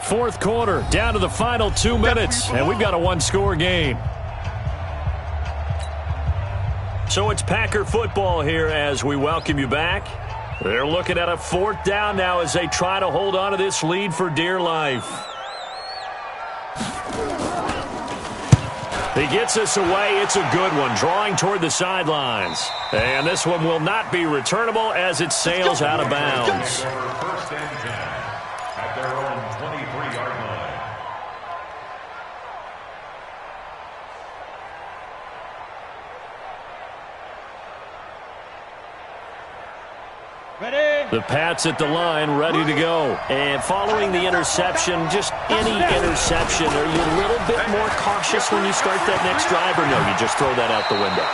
Fourth quarter, down to the final 2 minutes, and we've got a one-score game. So it's Packer football here as we welcome you back. They're looking at a 4th down now as they try to hold on to this lead for dear life. He gets us away. It's a good one, drawing toward the sidelines. And this one will not be returnable as it sails out of bounds. First and 10 at their own 23-yard line. The Pats at the line, ready to go. And following the interception, just any interception, are you a little bit more cautious when you start that next drive, or no, you just throw that out the window?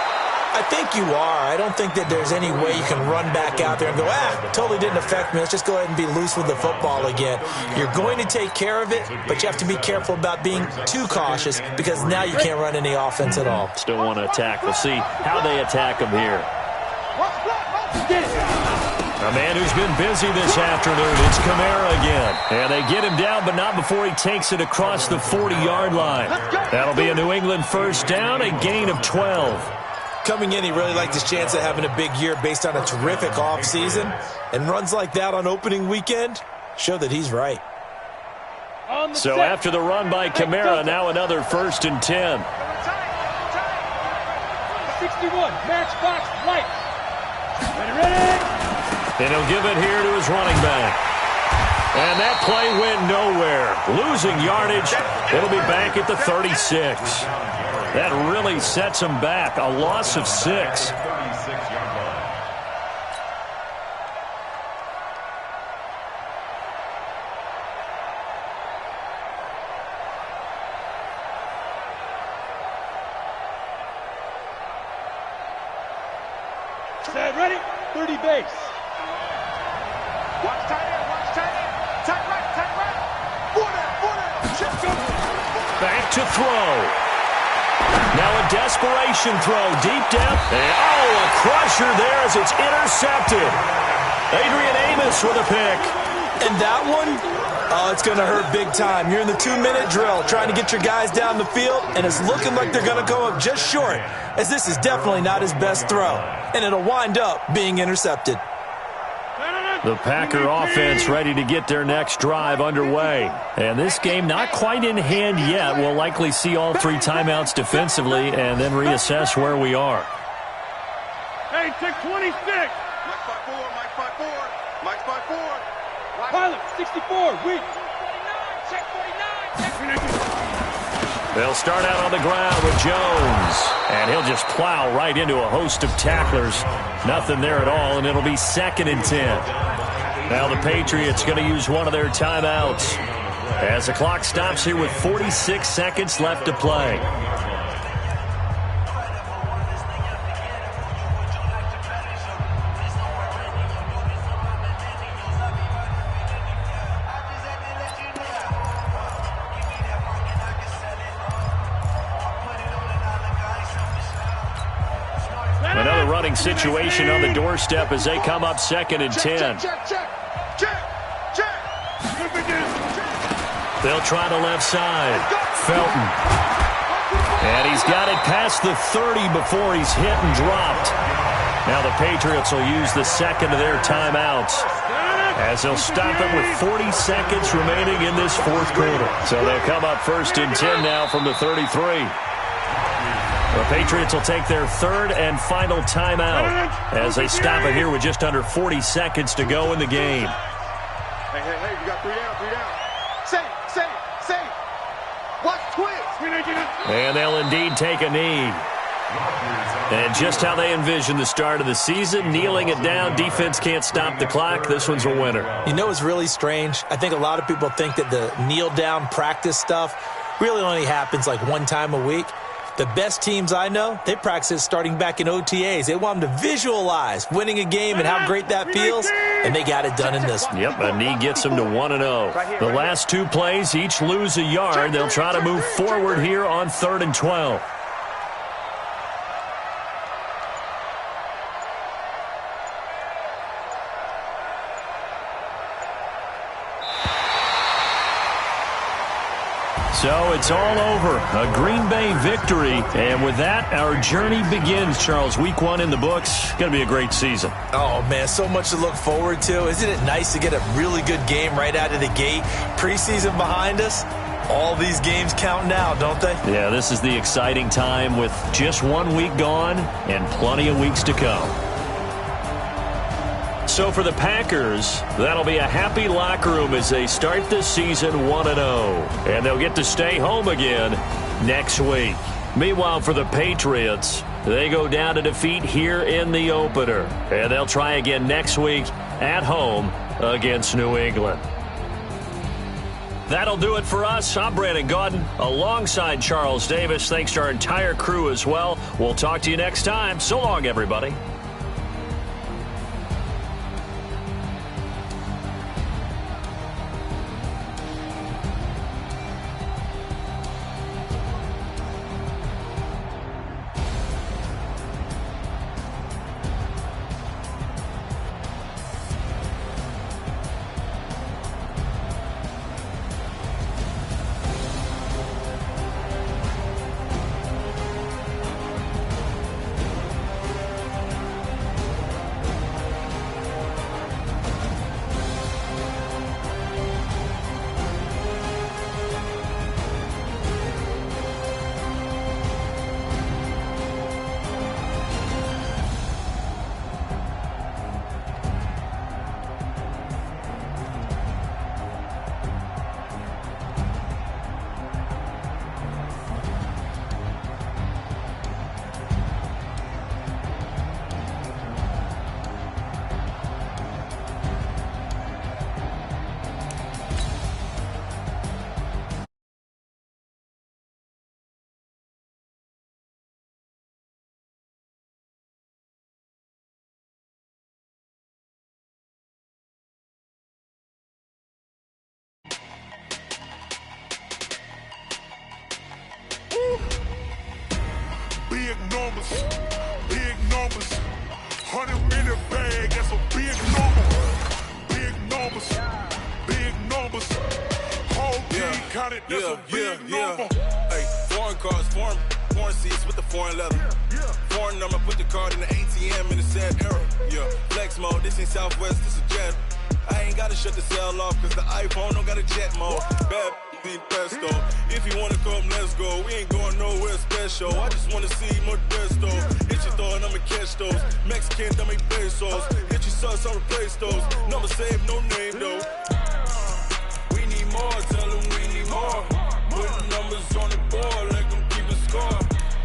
I think you are. I don't think that there's any way you can run back out there and go, totally didn't affect me. Let's just go ahead and be loose with the football again. You're going to take care of it, but you have to be careful about being too cautious because now you can't run any offense at all. Still want to attack. We'll see how they attack him here. A man who's been busy this afternoon, it's Kamara again. And they get him down, but not before he takes it across the 40-yard line. That'll be a New England first down, a gain of 12. Coming in, he really liked his chance of having a big year based on a terrific offseason. And runs like that on opening weekend show that he's right. So after the run by Kamara, now another 1st and 10. 61, matchbox, right. Ready. And he'll give it here to his running back. And that play went nowhere. Losing yardage. It'll be back at the 36. That really sets him back. A loss of 6. Set, ready, 30 base. Watch tight end, tight right. Back to throw. Now a desperation throw deep down. And a crusher there as it's intercepted. Adrian Amos with a pick. And that one, it's going to hurt big time. You're in the 2-minute drill trying to get your guys down the field, and it's looking like they're going to go up just short, as this is definitely not his best throw, and it'll wind up being intercepted. The Packer offense ready to get their next drive underway. And this game not quite in hand yet. We'll likely see all 3 timeouts defensively and then reassess where we are. Hey, 626. Mike's by 4. Pilot, 64, weak. Check 49. They'll start out on the ground with Jones. And he'll just plow right into a host of tacklers. Nothing there at all, and it'll be 2nd and 10. Now the Patriots going to use one of their timeouts as the clock stops here with 46 seconds left to play. Another running situation on the doorstep as they come up 2nd and 10. They'll try the left side. Felton. And he's got it past the 30 before he's hit and dropped. Now the Patriots will use the 2nd of their timeouts as they'll stop it with 40 seconds remaining in this 4th quarter. So they'll come up 1st and 10 now from the 33. The Patriots will take their 3rd and final timeout as they stop it here with just under 40 seconds to go in the game. Hey, you got 3 down. Safe. Watch twist. And they'll indeed take a knee. And just how they envision the start of the season, kneeling it down, defense can't stop the clock. This one's a winner. You know what's really strange? I think a lot of people think that the kneel-down practice stuff really only happens like 1 time a week. The best teams I know, they practice it starting back in OTAs. They want them to visualize winning a game and how great that feels, and they got it done in this one. Yep, a knee gets them to 1-0. The last two plays, each lose a yard. They'll try to move forward here on 3rd and 12. So it's all over. A Green Bay victory. And with that, our journey begins, Charles. Week 1 in the books. Going to be a great season. Oh, man, so much to look forward to. Isn't it nice to get a really good game right out of the gate? Preseason behind us. All these games count now, don't they? Yeah, this is the exciting time with just 1 week gone and plenty of weeks to come. So for the Packers, that'll be a happy locker room as they start the season 1-0. And they'll get to stay home again next week. Meanwhile, for the Patriots, they go down to defeat here in the opener. And they'll try again next week at home against New England. That'll do it for us. I'm Brandon Gaudin alongside Charles Davis. Thanks to our entire crew as well. We'll talk to you next time. So long, everybody. Big numbers, 100 in the bag, that's a big number. Big numbers, whole team counted, that's a big number. Hey, foreign cars, foreign seats with the foreign leather. Foreign number, put the card in the ATM in the sad era. Yeah, flex mode, this ain't Southwest, this is Jet. I ain't gotta shut the cell off, cause the iPhone don't got a jet mode. Bad be pesto. If you wanna come, let's go. We ain't going nowhere special. I just wanna see Modesto. Hit your throw and I'ma catch those. Mexican, dummy pesos. Hit your sauce, I'll replace those. Number save, no name though. We need more, tell them we need more. Putting numbers on the board, let them keep a score.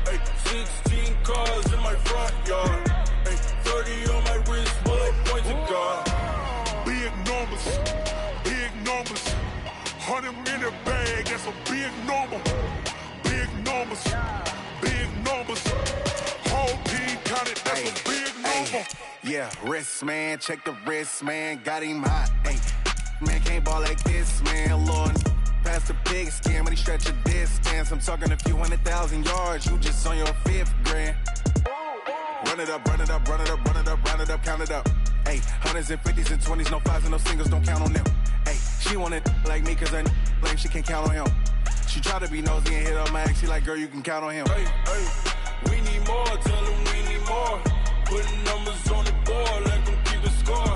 Hey, 16 cars in my front yard. Hey, 30 on my wrist, bullet points to God. Big numbers, 100 in the bag, that's a big number. Big numbers, whole team counted, that's a big number. Yeah, wrist, man, check the wrist, man, got him hot. Hey, man, can't ball like this, man, Lord. Past the big skin, but he stretch a distance. I'm talking a few 100,000 yards, you just on your 5th grand. Run it up, count it up. Hey, 100s and 50s and 20s, no 5s and no singles, don't count on them. Hey, she want it like me, cause her lame, she can't count on him. She try to be nosy and hit up my ex, she like, girl, you can count on him. Hey, we need more, tell them we need more. Putting numbers on the board, let them keep the score.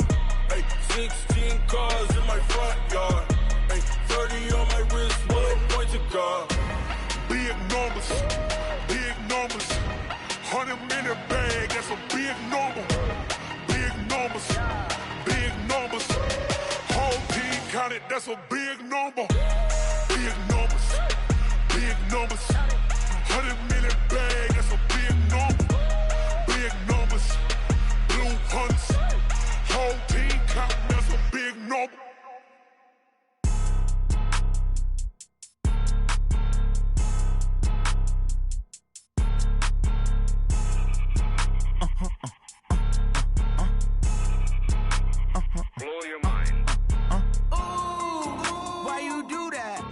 Hey, 16 cars in my front yard. Hey, 30 on my wrist, bullet points to God. Big numbers, 100 in the bag, that's a big number. Big numbers, whole team counted, that's a big number. Big numbers, 100 million bag, that's a big number. Big numbers, blue hunts, whole team counting, that's a big number.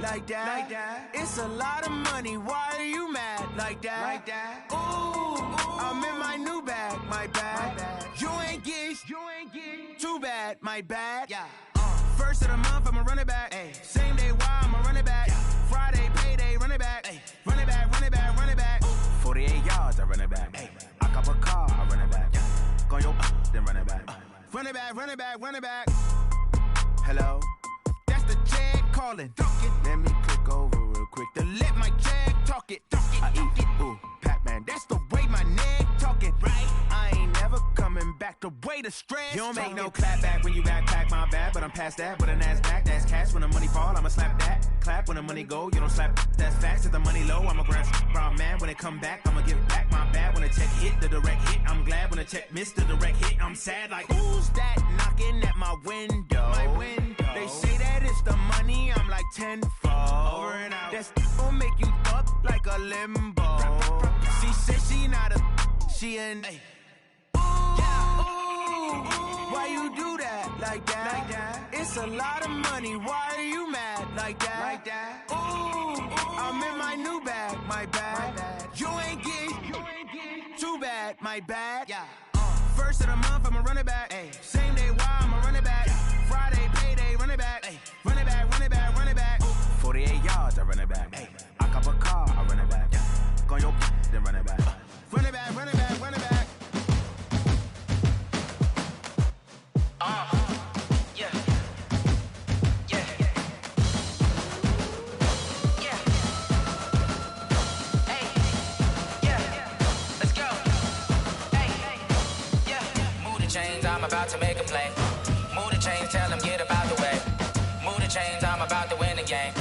like that. It's a lot of money, why are you mad like that? Ooh, I'm in my new bag, my bad. You ain't get too bad, my bad. First of the month, I'ma run it back. Same day, why I'ma run it back. Friday, payday, run it back. Run it back, run it back, run it back. 48 yards, I run it back. I cop a car, I run it back. Go your then run it back. Run it back, run it back, run it back. Hello? That's the jag calling. Let me click over real quick to let my jag talk it. I eat it, ooh, Pac-Man. That's the way my neck talking. Right? I ain't never coming back the way the stress. You don't make no clap back when you backpack my bad, but I'm past that with an ass back. That's cash when the money fall, I'ma slap that. Clap when the money go, you don't slap. That's facts. If the money low, I'ma grab brown man. When it come back, I'ma give back my bad. When the check hit, the direct hit. I'm glad when the check missed the direct hit. I'm sad like, who's that knocking at my window? My window. They say that it's the money, I'm like tenfold. Over and out. That's gon' make you up like a limbo. She said she not a, she an. Why you do that like that? It's a lot of money, why are you mad like that? Ooh, I'm in my new bag, my bad. You ain't get too bad, my bad. First of the month, I'ma run it back. Same day, why I'ma run it back. Friday, payday, run it back. Run it back, run it back, run it back. 48 yards, I run it back. I cop a car, I run it back. Go your then run it back. Run it back, run it back, run it back. I'm about to make a play. Move the chains, tell them get up out the way. Move the chains, I'm about to win the game.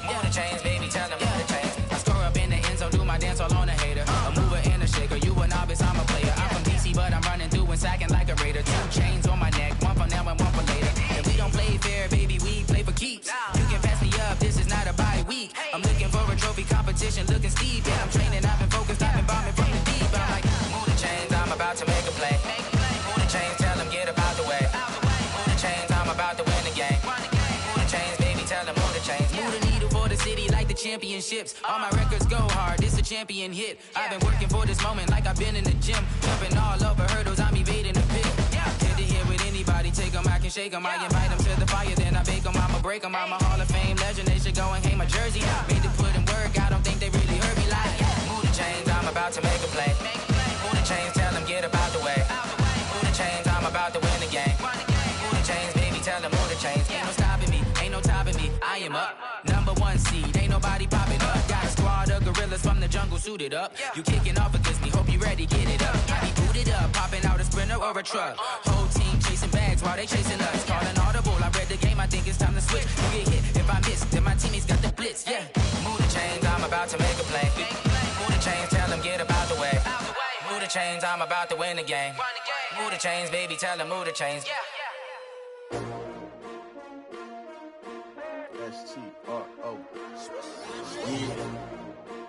Move the chains, baby, tell them move the chains. I score up in the end zone, do my dance all on a hater. A mover and a shaker, you a novice, I'm a player. I'm from DC, but I'm running through and sacking like a raider. 2 chains on my neck, one for now and one for later. And we don't play fair, baby, we play for keeps. You can pass me up, this is not a bye week. I'm looking for a trophy competition, looking steep. Yeah, I'm training, I've been focused, I've been bombing from the deep. I'm like, move the chains, I'm about to make a play. Move the chains, tell them get up out the way. Move the chains, I'm about to win the game. Move the chains, baby, tell them move the chains. Move the needle for the city like the championships. All my records go hard, this a champion hit. I've been working for this moment like I've been in the gym. Jumping all over hurdles, I'm evading the pit. Get to here with anybody, take them, I can shake them. I invite them to the fire, then I bake them, I'ma break them. I'm a Hall of Fame legend, they should go and hang my jersey. Made to put in work, I don't think they really heard me like. Move the chains, I'm about to make a play. Move the chains, tell them get up out the way. Move the chains, I'm about to win the game. Move the chains, baby, tell them move the chains. Ain't no stopping me, ain't no topping me. I am up, #1 seed, ain't nobody popping up. Got a squad of gorillas from the jungle suited up. You kicking off against me, hope you ready, get it up. I be booted up, popping out a Sprinter or a truck. Whole team chasing bags while they chasing us. Calling audible, I read the game, I think it's time to switch. You get hit, if I miss, then my teammates got the blitz, yeah. Move the chains, I'm about to make a play. Move the chains, tell them get up out the way. Move the chains, I'm about to win the game. Move the chains, baby, tell them move the chains. S-T-R-O. Yeah.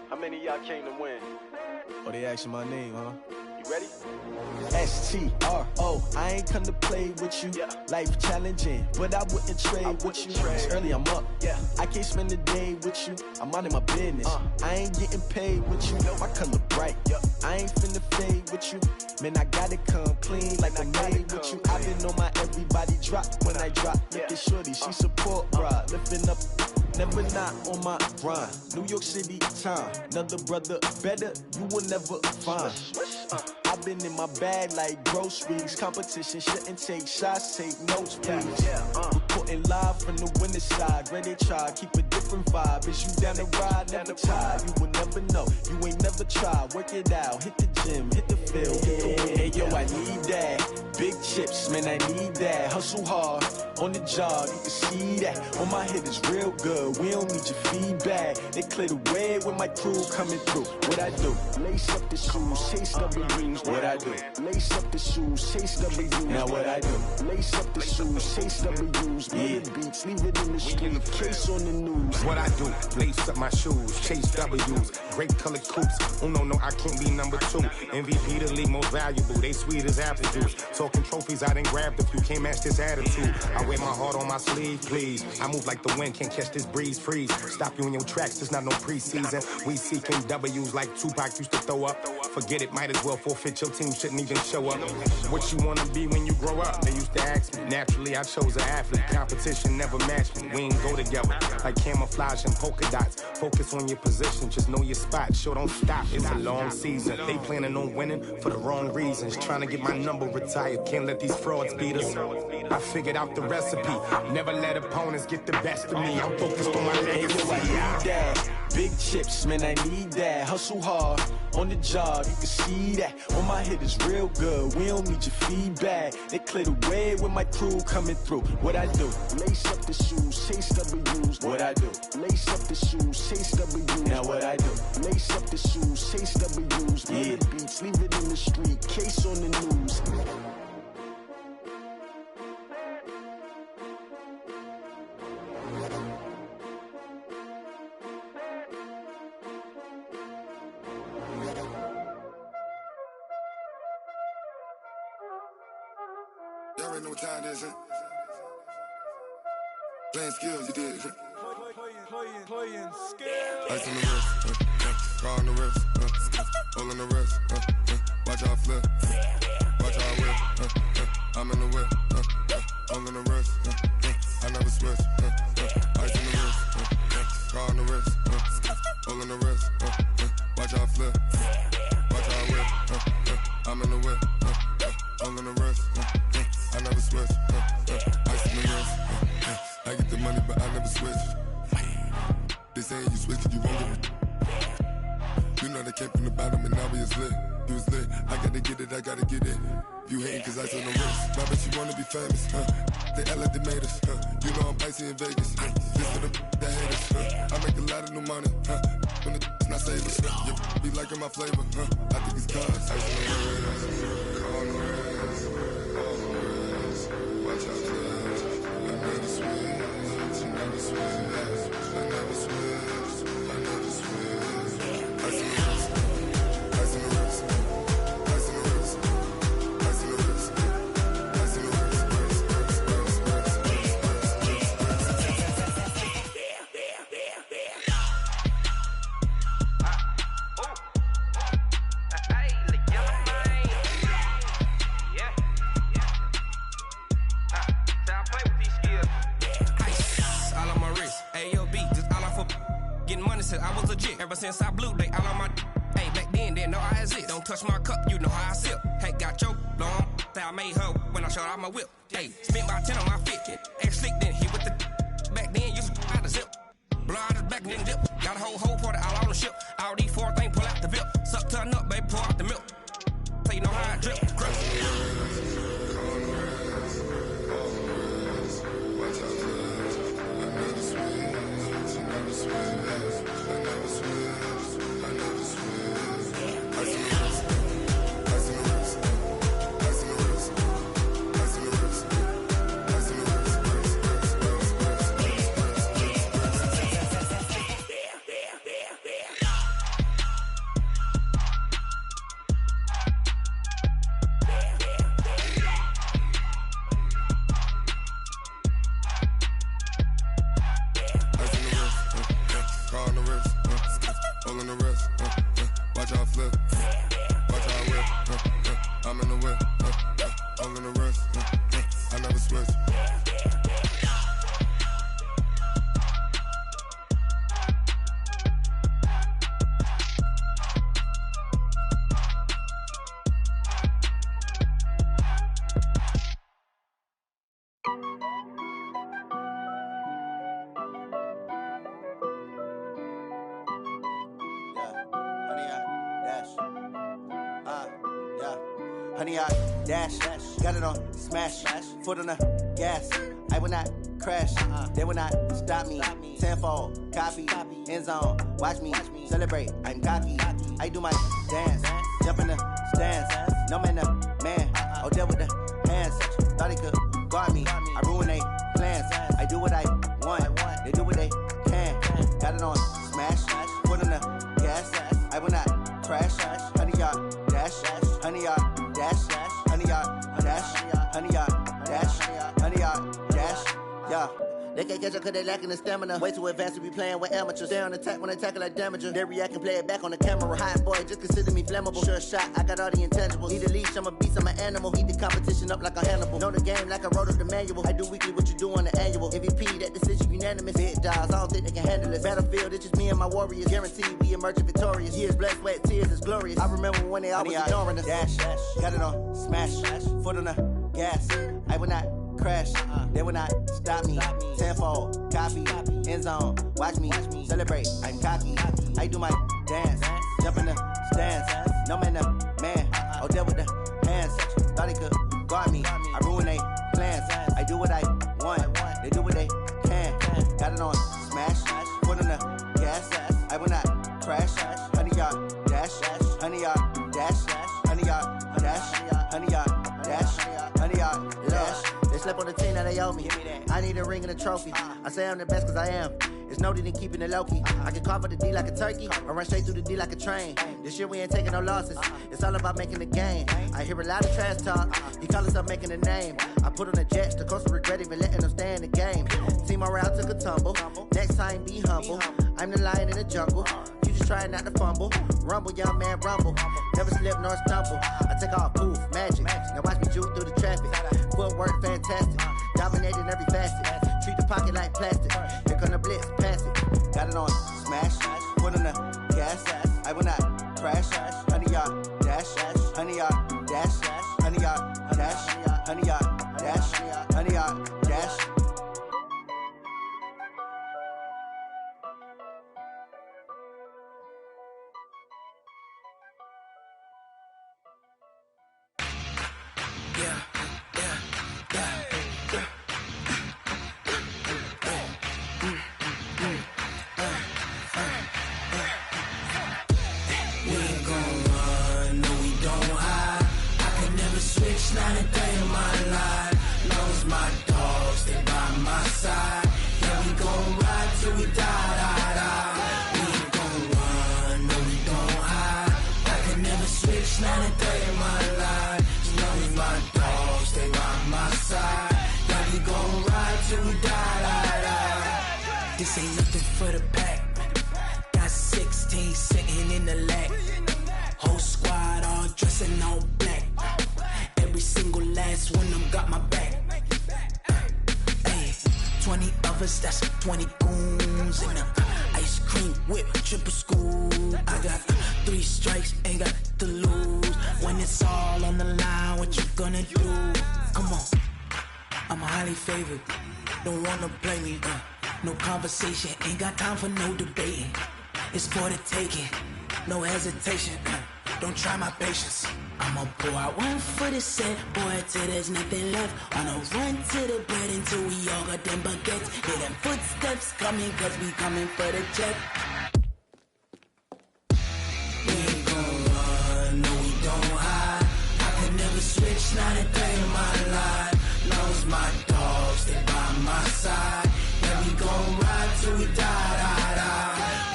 How many of y'all came to win? Oh, they asking my name, huh? You ready? S-T-R-O. I ain't come to play with you. Life challenging, but I wouldn't trade with you. It's early, I'm up. I can't spend the day with you. I'm minding my business. I ain't getting paid with you. My color bright. I ain't finna fade with you. Man, I gotta come clean like I'm made with you. I've been on my everybody drop when I drop. Look at shorty, she support, bruh. Lifting up, never not on my grind. New York City time, another brother better, you will never find. I've been in my bag like groceries. Competition shouldn't take shots, take notes, please. Reporting live from the winning side. Ready to try, keep a different vibe. Is you down the ride, never try. You will never know, you ain't never tried. Work it out, hit the gym, hit the field, hit the wind. Hey yo, I need that. Big chips, man, I need that. Hustle hard, on the job, you can see that. On my head is real good, we don't need your feedback. They clear the way with my crew coming through. What I do? Lace up the shoes, chase W's. What I do? Lace up the shoes, chase W's. Now what I do? Lace up the shoes, chase W's. Yeah. Beats beats, leave it in the street. Case on the news. What I do, lace up my shoes, chase W's, great colored coops. Oh no, I can't be number 2. MVP the league most valuable, they sweet as apple juice. Talking trophies, I done grabbed a few, can't match this attitude. I wear my heart on my sleeve, please. I move like the wind, can't catch this breeze, freeze. Stop you in your tracks, there's not no preseason. We seeking W's like Tupac used to throw up. Forget it, might as well forfeit, your team shouldn't even show up. What you wanna be when you grow up? They used to ask me. Naturally, I chose an athlete. Competition never matched me. We ain't go together like camouflage and polka dots. Focus on your position, just know your spot. Sure, don't stop, it's a long season. They planning on winning for the wrong reasons. Trying to get my number retired, can't let these frauds beat us. I figured out the recipe. Never let opponents get the best of me. I'm focused on my legacy. Big chips, man, I need that. Hustle hard on the job, you can see that. On my hit is real good, we don't need your feedback. They clear the way with my crew coming through. What I do? Lace up the shoes, chase W's. What I do? Lace up the shoes, chase W's. Now what I do? Lace up the shoes, chase W's. Yeah. The beats, leave it in the street, case on the news. Y'all already know what time it is, huh? Playing skills, you did, huh? Playing skills. Ice on the wrist, car on the wrist, hole in the wrist, watch how I flip, watch how I whip, I'm in the whip, hole in the wrist, I never switch, ice on the wrist, car on the wrist, hole in the wrist, watch how I flip, watch how I whip, I'm in the whip, hole in the wrist, I never switch, ice on the wrist, I get the money but I never switch. They saying you switch it, you won't get it. You know they came from the bottom and now we is lit. You was lit, I gotta get it, I gotta get it. You hating cause I on the wrist. Now bet you wanna be famous, They Ella they made us, You know I'm icy in Vegas, This for the that hate us, I make a lot of new money, When the not save us, You be liking my flavor, I think it's cause ice on the wrist, on the wrist, on the wrist. Watch out, I never switch, I never switch. I never switch, I never switch. Ice in the wrist, ice in the wrist, ice in the wrist, ice in the wrist, ice in the wrist, I was legit ever since I blew they all on my hey back then didn't know I exist. Don't touch my cup, you know how I sip. Hey, got your long that I made her when I showed out my whip. Hey, spent about 10 on my fit. X slick then hit with the back then used to out the zip. Blow out his back and then dip. Got a whole party all on the ship. All these 4 things pull out the VIP. Suck turn up, baby, pour out the milk. So you know how I drip. Honey, I dash, got it on smash, foot on the gas. I will not crash, they will not stop me. Tenfold, copy, end zone, watch me celebrate. I'm cocky, I do my dance, jump in the stands. No man, the man, I'll deal with the hands. Thought he could guard me, I ruin they plans. I do what I Got it on smash, foot on the gas. I will not crash. 100-yard dash, 100-yard dash, 100-yard dash, 100-yard dash, 100-yard dash. Yeah. They can't catch up cause they lacking the stamina. Way too advanced to be playing with amateurs. Stay on attack when they tackle like damager. They react and play it back on the camera. Hot boy, just consider me flammable. Sure shot, I got all the intangibles. Need a leash, I'm a beast, I'm an animal. Eat the competition up like a Hannibal. Know the game like I wrote up the manual. I do weekly what you do on the annual. MVP, that decision unanimous. Big dials, I don't think they can handle it. Battlefield, it's just me and my warriors. Guaranteed we emerge victorious. Years, blood, sweat, tears, is glorious. I remember when they always ignoring us. Dash, got it on smash, foot on the gas. I will not crash, they will not stop me. Tenfold, copy, end zone, watch me celebrate. I'm cocky, I do my dance, jump in the stands. No man, the man, oh there with the hands. Thought he could guard me, I ruin they plans. I do what I want, they do what they can. Got it on smash, foot on the gas. I will not crash. 100-yard dash, 100-yard dash, 100-yard dash, 100-yard dash, 100-yard dash. They slept on the team that they owe me. I need a ring and a trophy. I say I'm the best cause I am. It's noted in keeping it low-key. I can carve up the D like a turkey or run straight through the D like a train. This year we ain't taking no losses. It's all about making the game. I hear a lot of trash talk. He call himself making a name. I put on the Jets. The coach will regret even letting them stay in the game. Team morale took a tumble. Next time be humble. I'm the lion in the jungle. You just trying not to fumble. Rumble, young man, rumble. Never slip nor stumble. I take off, poof, magic. Now watch me juke through the traffic. Footwork fantastic. Dominating every facet. Treat the pocket like plastic. Here come the blitz, pass it. Got it on smash, foot on the gas. I will not crash. 100-yard dash, 100-yard dash, 100-yard dash, 100-yard dash, 100-yard dash. Not a day in my life. Knows my dogs, they by my side. Yeah, we gon' ride till we die. We ain't gon' run, no, we don't hide. I can never switch, not a day in my life. Knows my dogs, they by my side. Yeah, we gon' ride till we die. This ain't nothing for the pack. Got 16 sitting in the lag. Whole squad all dressing all black. Every single last one of them got my back. Hey, 20 of us, that's 20 goons in the ice cream whip, triple school. I got 3 strikes, ain't got to lose. When it's all on the line, what you gonna do? Come on, I'm highly favored. Don't wanna play me, no conversation, ain't got time for no debating. It's for the taking, no hesitation. Don't try my patience. I'ma pour out one for the set, boy, till there's nothing left. Wanna run to the bread until we all got them baguettes. Hear them footsteps coming, cause we coming for the check. We ain't gon' run, no, we don't hide. I can never switch, not a day in my life. Knows my dogs, they by my side. Yeah, we gon' ride till we die.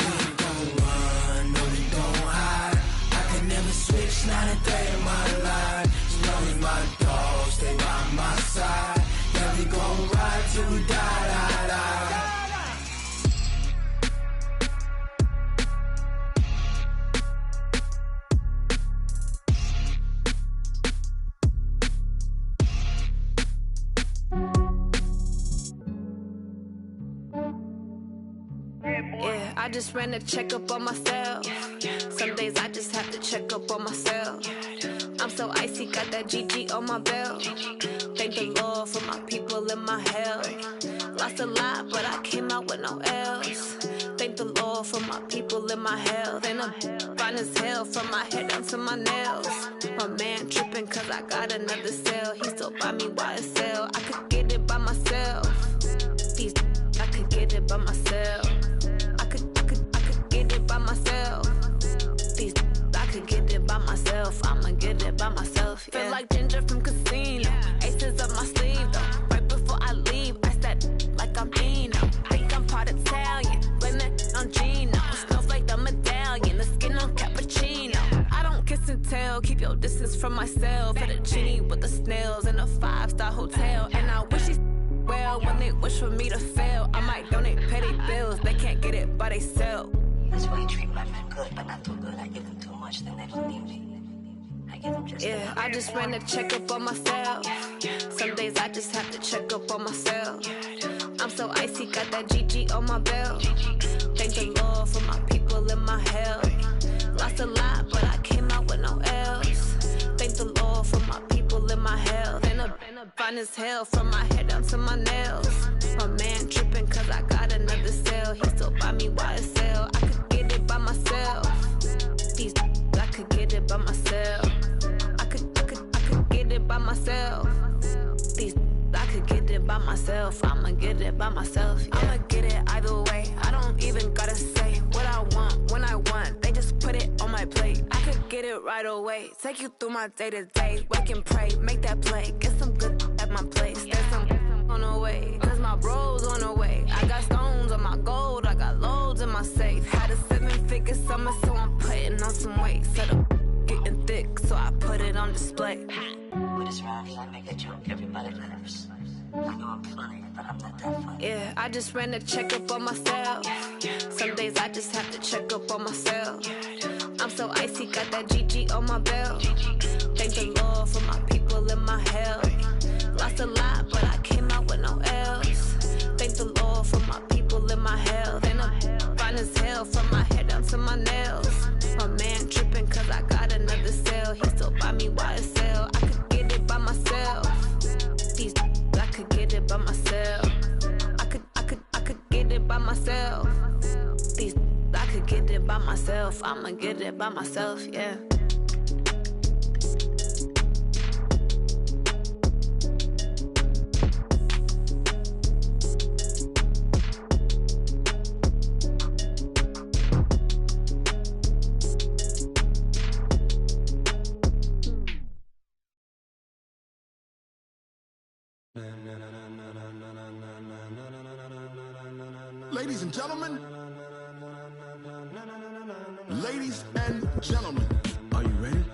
We ain't gon' run, no, we don't hide. I can never switch, not a day in my life. Knowing my dogs, they by my side. Yeah, we gon' ride till we die. Yeah, I just ran a checkup on myself. Some days I just have to check up on myself. I'm so icy, got that GG on my belt. Thank the Lord for my people in my health. Lost a lot, but I came out with no L's. Thank the Lord for my people in my health. And I'm fine as hell from my head down to my nails. My man tripping cause I got another cell. He still buy me YSL. I could get it by myself. These I could get it by myself. I could get it by myself. These I could get it by myself. I'ma get it by myself. Yeah. Feel like Ginger from Casino. Aces up my sleeve though. Right before I leave, I said like I'm Dino. Think I'm part Italian. Blame it on social distance from myself. For the genie with the snails in a 5-star hotel. And I wish these well when they wish for me to fail. I might donate petty bills, they can't get it by themselves. That's why you treat my men good, but not too good. I give them too much, then they don't need me. I give them just yeah, I just ran a checkup on myself. Some days I just have to check up on myself. I'm so icy, got that GG on my belt. Thank the Lord for my people in my health. Lost a lot, but I came out with no L's. Thank the Lord for my people in my health. And I'm fine as hell from my head down to my nails. My man tripping cause I got another cell. He still buy me YSL. I could get it by myself. These I could get it by myself. I could get it by myself. These I could get it by myself. I'ma get it by myself. Yeah. I'ma get it either way. I don't even gotta say what I want when I want. They just put it on my plate. I could get it right away. Take you through my day to day. Wake and pray, make that play. Get some good at my place. There's some on the way. Cause my bro's on the way. I got stones on my gold. I got loads in my safe. Had a 7-figure summer, so I'm putting on some weight. Set up getting thick, so I put it on display. With this round here, I make a joke. Everybody laughs. I know I'm funny, but I'm not that funny. Yeah, I just ran a checkup on myself. Some days I just have to check up on myself. I'm so icy, got that GG on my belt. Thank the Lord for my people in my health. Lost a lot, but I came out with no L's. Thank the Lord for my people in my health. And I'm fine as hell from my head down to my nails. My man tripping cause I got another cell. He still buy me YSL. I could get it by myself. These I could get it by myself. I could get it by myself. These I could get it by myself. I'ma get it by myself, yeah. Ladies and gentlemen, are you ready?